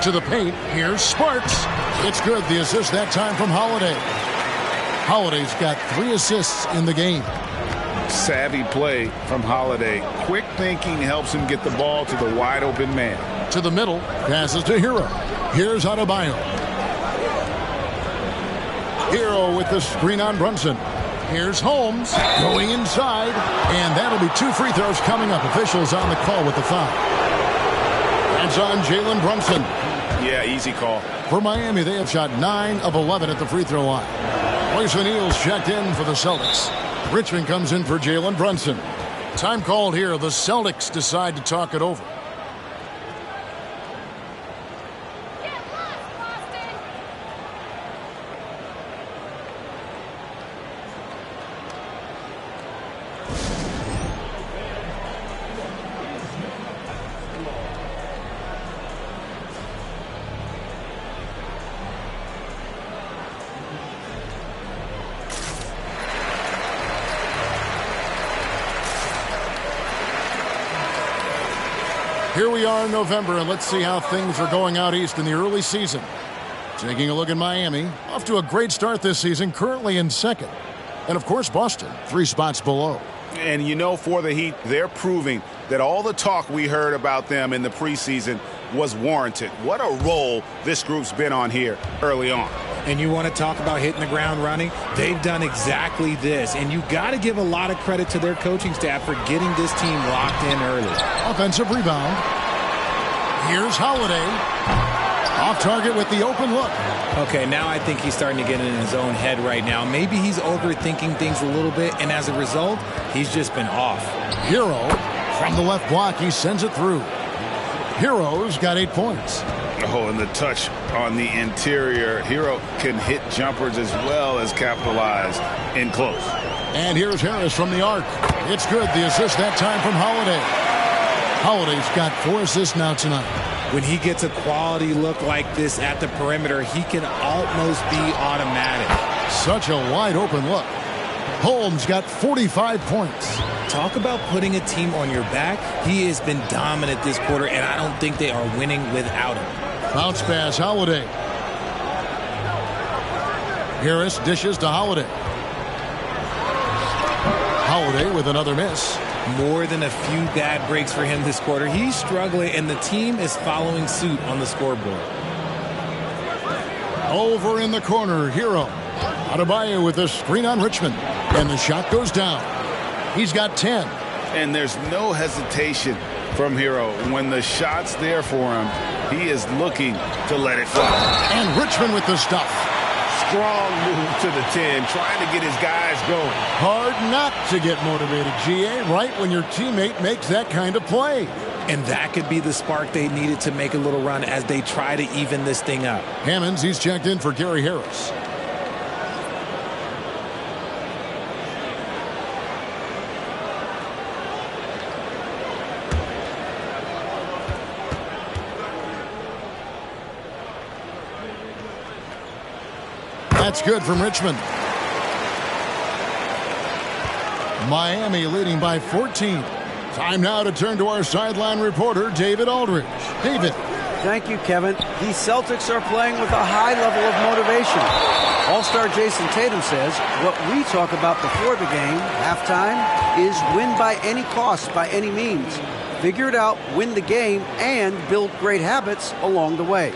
S7: To the paint. Here's Sparks. It's good. The assist that time from Holiday. Holiday's got 3 assists in the game.
S9: Savvy play from Holiday. Quick thinking helps him get the ball to the wide open man.
S7: To the middle. Passes to Hero. Here's Adebayo. Hero with the screen on Brunson. Here's Holmes going inside. And that'll be 2 free throws coming up. Officials on the call with the foul. That's on Jalen Brunson.
S9: Yeah, easy call.
S7: For Miami, they have shot 9 of 11 at the free throw line. Royce O'Neal's checked in for the Celtics. Richmond comes in for Jalen Brunson. Time called here. The Celtics decide to talk it over. Here we are in November, and let's see how things are going out east in the early season. Taking a look at Miami, off to a great start this season, currently in second. And, of course, Boston, 3 spots below.
S9: And, you know, for the Heat, they're proving that all the talk we heard about them in the preseason was warranted. What a role this group's been on here early on.
S10: And you want to talk about hitting the ground running? They've done exactly this. And you got to give a lot of credit to their coaching staff for getting this team locked in early.
S7: Offensive rebound. Here's Holiday. Off target with the open look.
S10: Okay, now I think he's starting to get in his own head right now. Maybe he's overthinking things a little bit, and as a result, he's just been off.
S7: Hero from the left block. He sends it through. Hero's got 8 points.
S9: Oh, and the touch on the interior. Hero can hit jumpers as well as capitalize in close.
S7: And here's Harris from the arc. It's good. The assist that time from Holiday. Holiday's got 4 assists now tonight.
S10: When he gets a quality look like this at the perimeter, he can almost be automatic.
S7: Such a wide open look. Holmes got 45 points.
S10: Talk about putting a team on your back. He has been dominant this quarter, and I don't think they are winning without him.
S7: Bounce pass, Holiday. Harris dishes to Holiday. Holiday with another miss.
S10: More than a few bad breaks for him this quarter. He's struggling, and the team is following suit on the scoreboard.
S7: Over in the corner, Hero. Adebayo with the screen on Richmond. And the shot goes down. He's got 10.
S9: And there's no hesitation from Hero. When the shot's there for him, he is looking to let it fly.
S7: And Richmond with the stuff.
S9: Strong move to the 10, trying to get his guys going.
S7: Hard not to get motivated, GA, right when your teammate makes that kind of play.
S10: And that could be the spark they needed to make a little run as they try to even this thing up.
S7: Hammonds, he's checked in for Gary Harris. That's good from Richmond. Miami leading by 14. Time now to turn to our sideline reporter, David Aldridge. David.
S11: Thank you, Kevin. These Celtics are playing with a high level of motivation. All-star Jason Tatum says what we talk about before the game, halftime, is win by any cost, by any means. Figure it out, win the game, and build great habits along the way.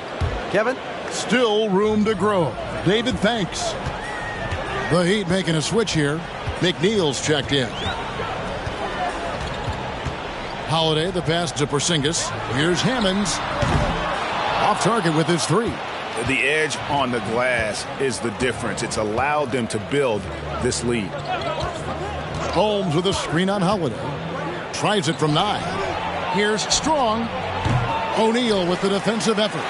S11: Kevin?
S7: Still room to grow. David, thanks. The Heat making a switch here. McNeil's checked in. Holiday, the pass to Porzingis. Here's Hammonds. Off target with his three.
S9: The edge on the glass is the difference. It's allowed them to build this lead.
S7: Holmes with a screen on Holiday. Tries it from 9. Here's Strong. O'Neal with the defensive effort.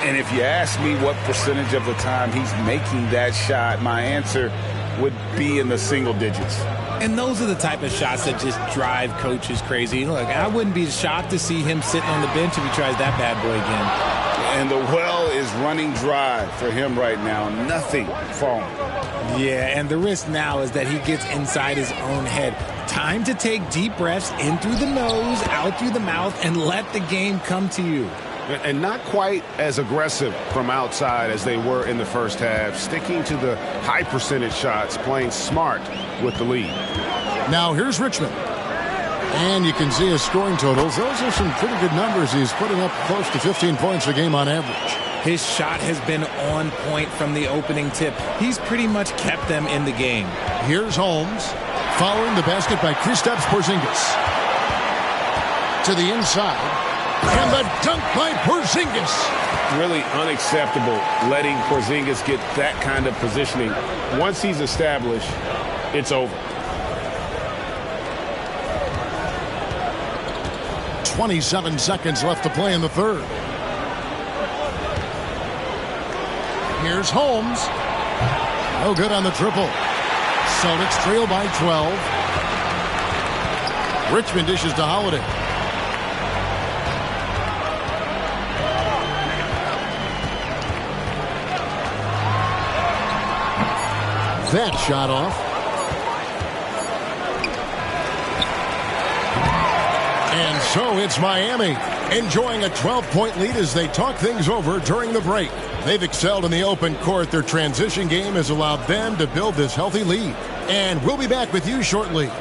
S9: And if you ask me what percentage of the time he's making that shot, my answer would be in the single digits.
S10: And those are the type of shots that just drive coaches crazy. Look, I wouldn't be shocked to see him sitting on the bench if he tries that bad boy again.
S9: And the well is running dry for him right now. Nothing falling.
S10: Yeah, and the risk now is that he gets inside his own head. Time to take deep breaths in through the nose, out through the mouth, and let the game come to you.
S16: And not quite as aggressive from outside as they were in the first half. Sticking to the high percentage shots, playing smart with the lead.
S7: Now here's Richmond. And you can see his scoring totals. Those are some pretty good numbers. He's putting up close to 15 points a game on average.
S10: His shot has been on point from the opening tip. He's pretty much kept them in the game.
S7: Here's Holmes. Following the basket by Kristaps Porzingis. To the inside. And the dunk by Porzingis.
S16: Really unacceptable letting Porzingis get that kind of positioning. Once he's established, it's over.
S7: 27 seconds left to play in the third. Here's Holmes. No good on the triple. Celtics trail by 12. Richmond dishes to Holiday. That shot off. And so it's Miami enjoying a 12-point lead as they talk things over during the break. They've excelled in the open court. Their transition game has allowed them to build this healthy lead. And we'll be back with you shortly.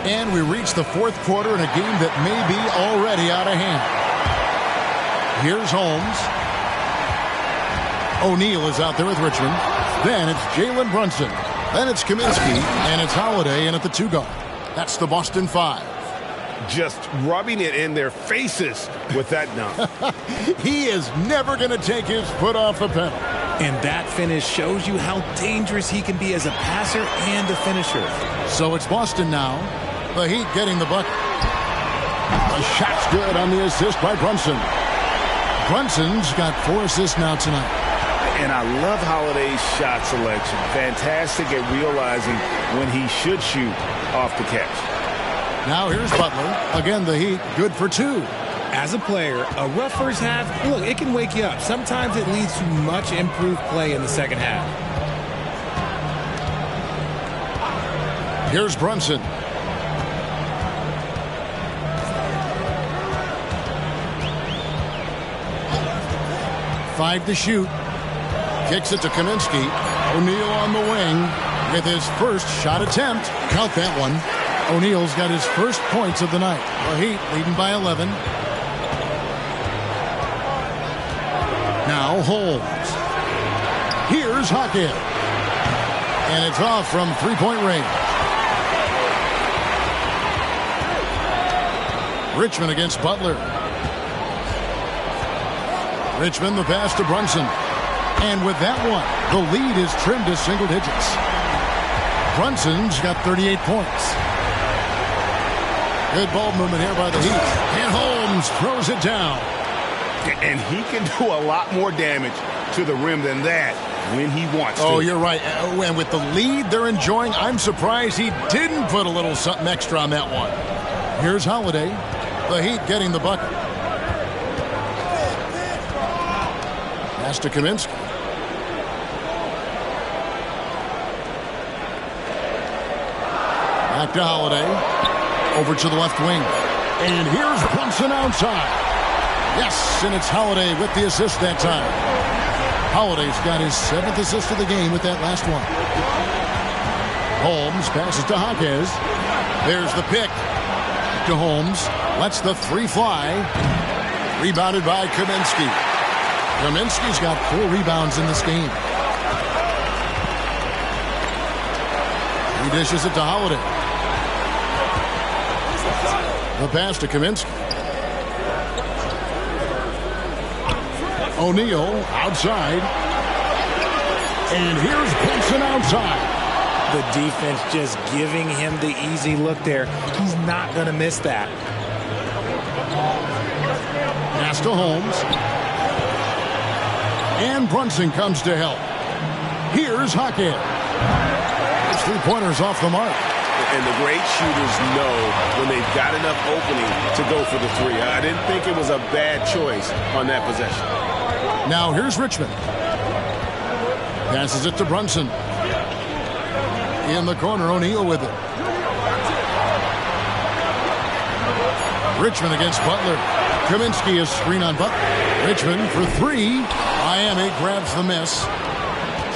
S7: And we reach the fourth quarter in a game that may be already out of hand. Here's Holmes. O'Neal is out there with Richmond. Then it's Jalen Brunson. Then it's Kaminsky. And it's Holiday in at the 2 guard. That's the Boston 5.
S16: Just rubbing it in their faces with that dunk.
S7: He is never going to take his foot off the pedal.
S10: And that finish shows you how dangerous he can be as a passer and a finisher.
S7: So it's Boston now. The Heat getting the bucket. The shot's good on the assist by Brunson. Brunson's got 4 assists now tonight.
S9: And I love Holiday's shot selection. Fantastic at realizing when he should shoot off the catch.
S7: Now here's Butler. Again, the Heat good for 2.
S10: As a player, a rough first half, look, it can wake you up. Sometimes it leads to much improved play in the second half.
S7: Here's Brunson. Five to shoot. Kicks it to Kaminsky. O'Neal on the wing with his first shot attempt. Count that one. O'Neal's got his first points of the night. The Heat leading by 11. Now Holmes. Here's Hackett. And it's off from three-point range. Richmond against Butler. Richmond the pass to Brunson. And with that one, the lead is trimmed to single digits. Brunson's got 38 points. Good ball movement here by the Heat. And Holmes throws it down.
S16: And he can do a lot more damage to the rim than that when he wants to.
S7: Oh, you're right. And with the lead they're enjoying, I'm surprised he didn't put a little something extra on that one. Here's Holiday. The Heat getting the bucket. Pass to Kaminsky. Back to Holiday. Over to the left wing. And here's Brunson outside. Yes, and it's Holiday with the assist that time. Holiday's got his 7th assist of the game with that last one. Holmes passes to Jaquez. There's the pick to Holmes. Lets the 3 fly. Rebounded by Kaminsky. Kaminsky's got 4 rebounds in this game. He dishes it to Holiday. The pass to Kaminsky. O'Neal outside. And here's Brunson outside.
S10: The defense just giving him the easy look there. He's not going to miss that.
S7: Pass to Holmes. And Brunson comes to help. Here's Jaquez. His 3-pointers off the mark.
S16: And the great shooters know when they've got enough opening to go for the 3. I didn't think it was a bad choice on that possession.
S7: Now here's Richmond. Passes it to Brunson. In the corner, O'Neal with it. Richmond against Butler. Kaminsky is screen on Butler. Richmond for 3. Miami grabs the miss.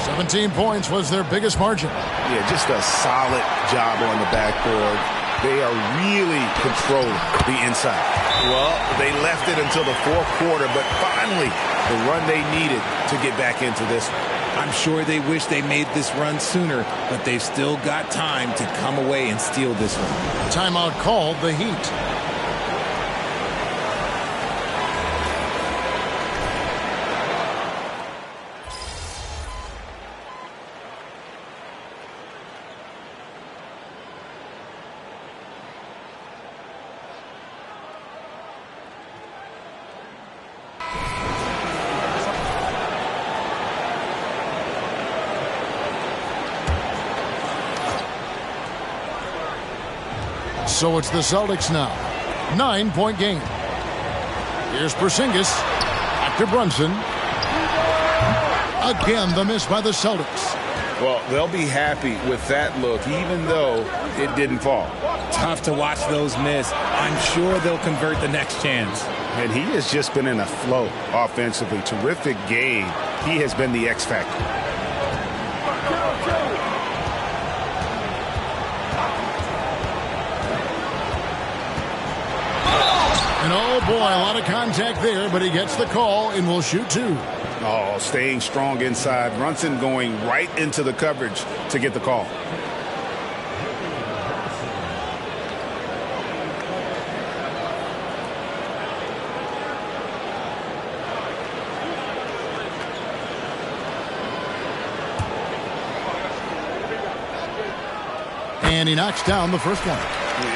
S7: 17 points was their biggest margin.
S16: Yeah, just a solid job on the backboard. They are really controlling the inside. Well, they left it until the 4th quarter, but finally the run they needed to get back into this one.
S10: I'm sure they wish they made this run sooner, but they've still got time to come away and steal this one.
S7: Timeout called the Heat. So it's the Celtics now. 9-point game. Here's Porzingis. Back to Brunson. Again, the miss by the Celtics.
S16: Well, they'll be happy with that look, even though it didn't fall.
S10: Tough to watch those miss. I'm sure they'll convert the next chance.
S16: And he has just been in a flow offensively. Terrific game. He has been the X factor.
S7: And oh boy, a lot of contact there, but he gets the call and will shoot 2.
S16: Oh, staying strong inside. Brunson going right into the coverage to get the call.
S7: And he knocks down the first one.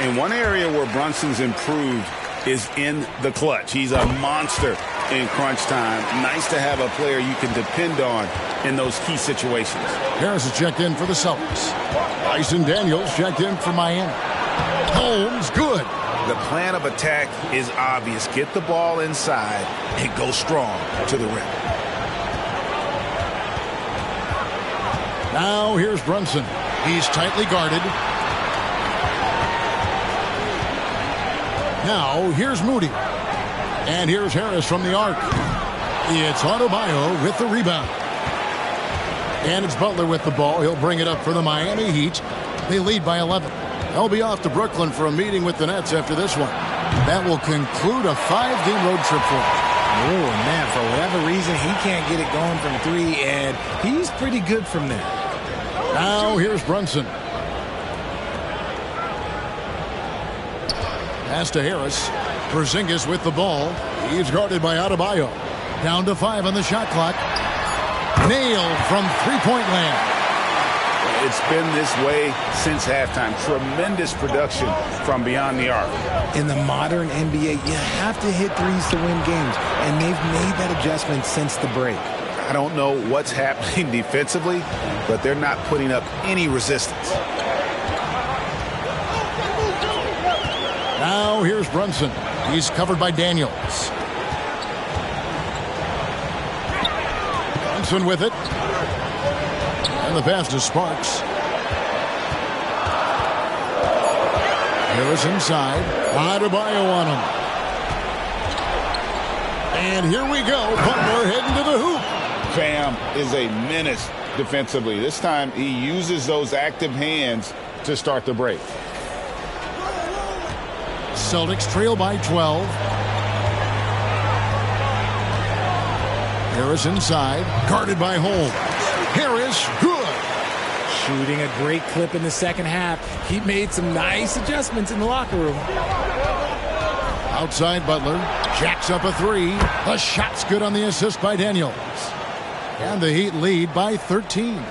S16: In one area where Brunson's improved is in the clutch. He's a monster in crunch time. Nice to have a player you can depend on in those key situations.
S7: Harris is checked in for the Celtics. Dyson Daniels checked in for Miami. Holmes, good.
S16: The plan of attack is obvious. Get the ball inside and go strong to the rim.
S7: Now here's Brunson. He's tightly guarded. Now here's Moody. And here's Harris from the arc. It's Adebayo with the rebound. And it's Butler with the ball. He'll bring it up for the Miami Heat. They lead by 11. They'll be off to Brooklyn for a meeting with the Nets after this one. That will conclude a 5-game road trip for them.
S10: Oh, man, for whatever reason, he can't get it going from 3, and he's pretty good from there.
S7: Now here's Brunson. Pass to Harris. Porzingis with the ball. He's guarded by Adebayo. Down to 5 on the shot clock. Nailed from 3-point land.
S16: It's been this way since halftime. Tremendous production from beyond the arc.
S10: In the modern NBA, you have to hit threes to win games, and they've made that adjustment since the break.
S16: I don't know what's happening defensively, but they're not putting up any resistance.
S7: Now here's Brunson. He's covered by Daniels. Brunson with it. And the pass to Sparks. Harris inside. Adebayo on him. And here we go. Butler heading to the hoop.
S16: Bam is a menace defensively. This time he uses those active hands to start the break.
S7: Celtics trail by 12. Harris inside. Guarded by Holmes. Harris, good.
S10: Shooting a great clip in the second half. He made some nice adjustments in the locker room.
S7: Outside Butler. Jacks up a three. The shot's good on the assist by Daniels. And the Heat lead by 13.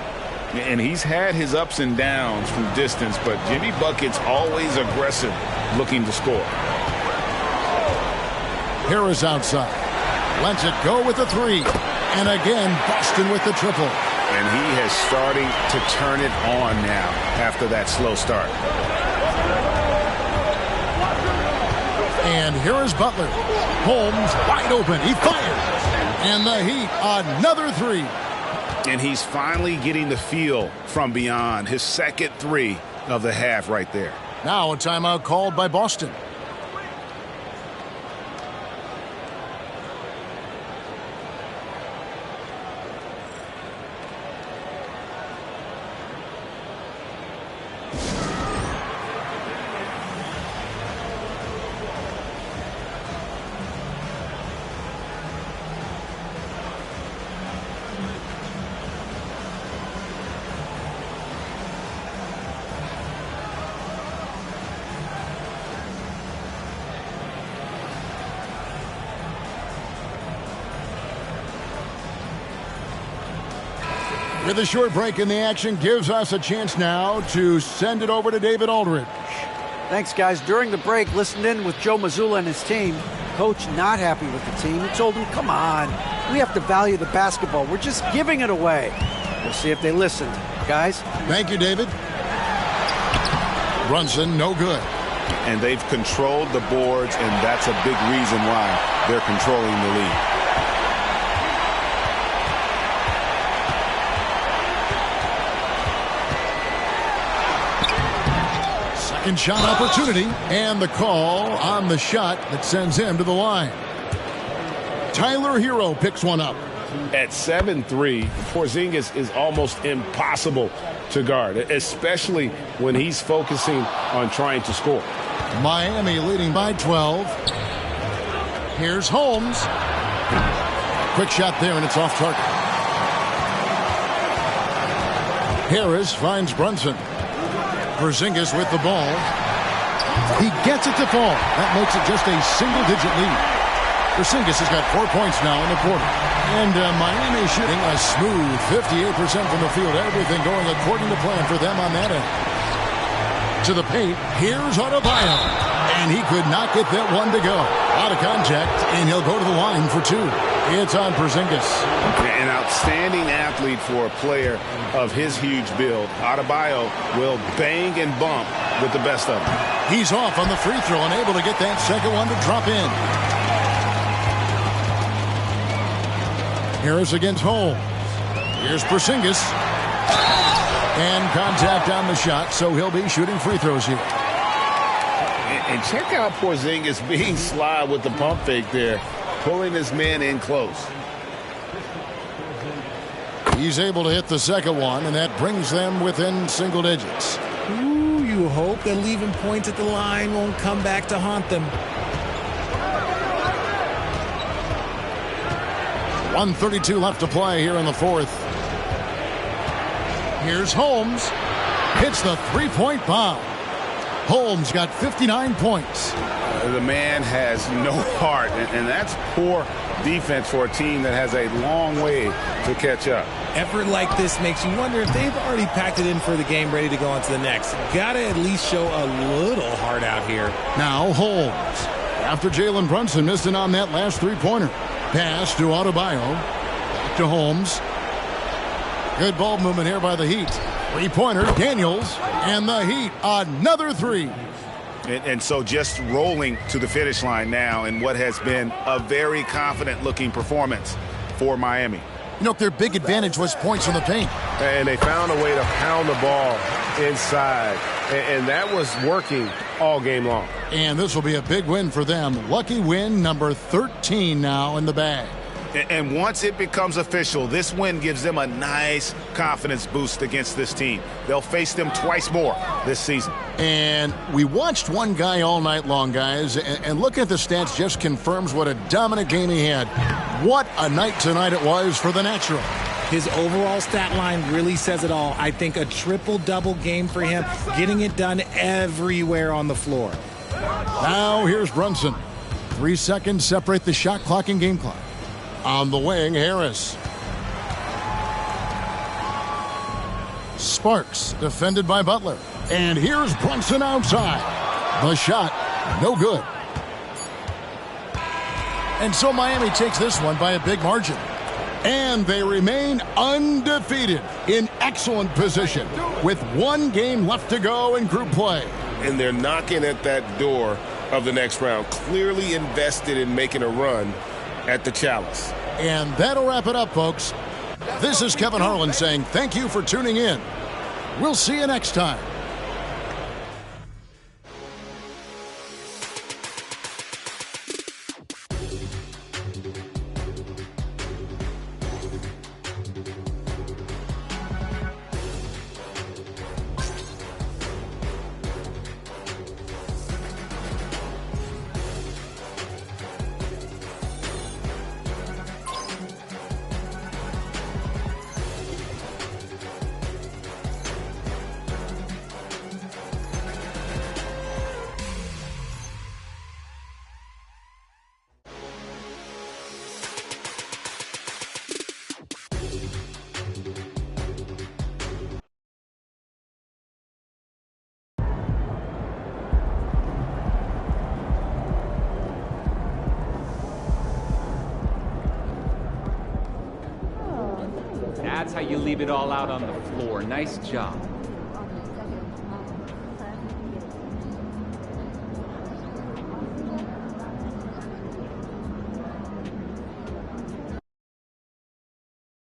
S16: And he's had his ups and downs from distance, but Jimmy Bucket's always aggressive, looking to score.
S7: Harris outside. Lets it go with the three. And again, Boston with the triple.
S16: And he has starting to turn it on now after that slow start.
S7: And here is Butler. Holmes wide open. He fires. And the Heat, another three.
S16: And he's finally getting the feel from beyond. His second three of the half right there.
S7: Now a timeout called by Boston. With a short break in the action, gives us a chance now to send it over to David Aldridge.
S11: Thanks, guys. During the break, listened in with Joe Mazzulla and his team. Coach not happy with the team. He told them, come on, we have to value the basketball. We're just giving it away. We'll see if they listened. Guys?
S7: Thank you, David. Brunson, no good.
S16: And they've controlled the boards, and that's a big reason why they're controlling the lead.
S7: Second shot opportunity, and the call on the shot that sends him to the line. Tyler Hero picks one up.
S16: At 7'3", Porzingis is almost impossible to guard, especially when he's focusing on trying to score.
S7: Miami leading by 12. Here's Holmes. Quick shot there, and it's off target. Harris finds Brunson. Porzingis with the ball. He gets it to fall. That makes it just a single-digit lead. Porzingis has got 4 points now in the quarter. And Miami shooting a smooth 58% from the field. Everything going according to plan for them on that end. To the paint, here's Adebayo. And he could not get that one to go. Out of contact, and he'll go to the line for two. It's on Porzingis.
S16: An outstanding athlete for a player of his huge build. Adebayo will bang and bump with the best of them.
S7: He's off on the free throw and able to get that second one to drop in. Harris against Holmes. Here's Porzingis. And contact on the shot, so he'll be shooting free throws here.
S16: And check out Porzingis being sly with the pump fake there, pulling his man in close.
S7: He's able to hit the second one, and that brings them within single digits.
S10: Ooh, you hope that leaving points at the line won't come back to haunt them.
S7: 1:32 left to play here in the fourth. Here's Holmes. Hits the three-point bomb. Holmes got 59 points.
S16: The man has no heart, and that's poor defense for a team that has a long way to catch up.
S10: Effort like this makes you wonder if they've already packed it in for the game, ready to go on to the next. Gotta at least show a little heart out here.
S7: Now Holmes, after Jalen Brunson missing on that last three-pointer. Pass to Adebayo. Back to Holmes. Good ball movement here by the Heat. Three-pointer, Daniels, and the Heat, another three.
S16: And so just rolling to the finish line now in what has been a very confident-looking performance for Miami.
S7: You know, their big advantage was points in the paint.
S17: And they found a way to pound the ball inside. And that was working all game long.
S7: And this will be a big win for them. Lucky win number 13 now in the bag.
S16: And once it becomes official, this win gives them a nice confidence boost against this team. They'll face them twice more this season.
S7: And we watched one guy all night long, guys, and looking at the stats just confirms what a dominant game he had. What a night tonight it was for the natural.
S10: His overall stat line really says it all. I think a triple-double game for him, getting it done everywhere on the floor.
S7: Now here's Brunson. 3 seconds separate the shot clock and game clock. On the wing, Harris. Sparks defended by Butler. And here's Brunson outside. The shot, no good. And so Miami takes this one by a big margin. And they remain undefeated in excellent position with one game left to go in group play.
S8: And they're knocking at that door of the next round, clearly invested in making a run at the Chalice.
S7: And that'll wrap it up, folks. This is Kevin Harlan saying thank you for tuning in. We'll see you next time.
S18: That's how you leave it all out on the floor. Nice job.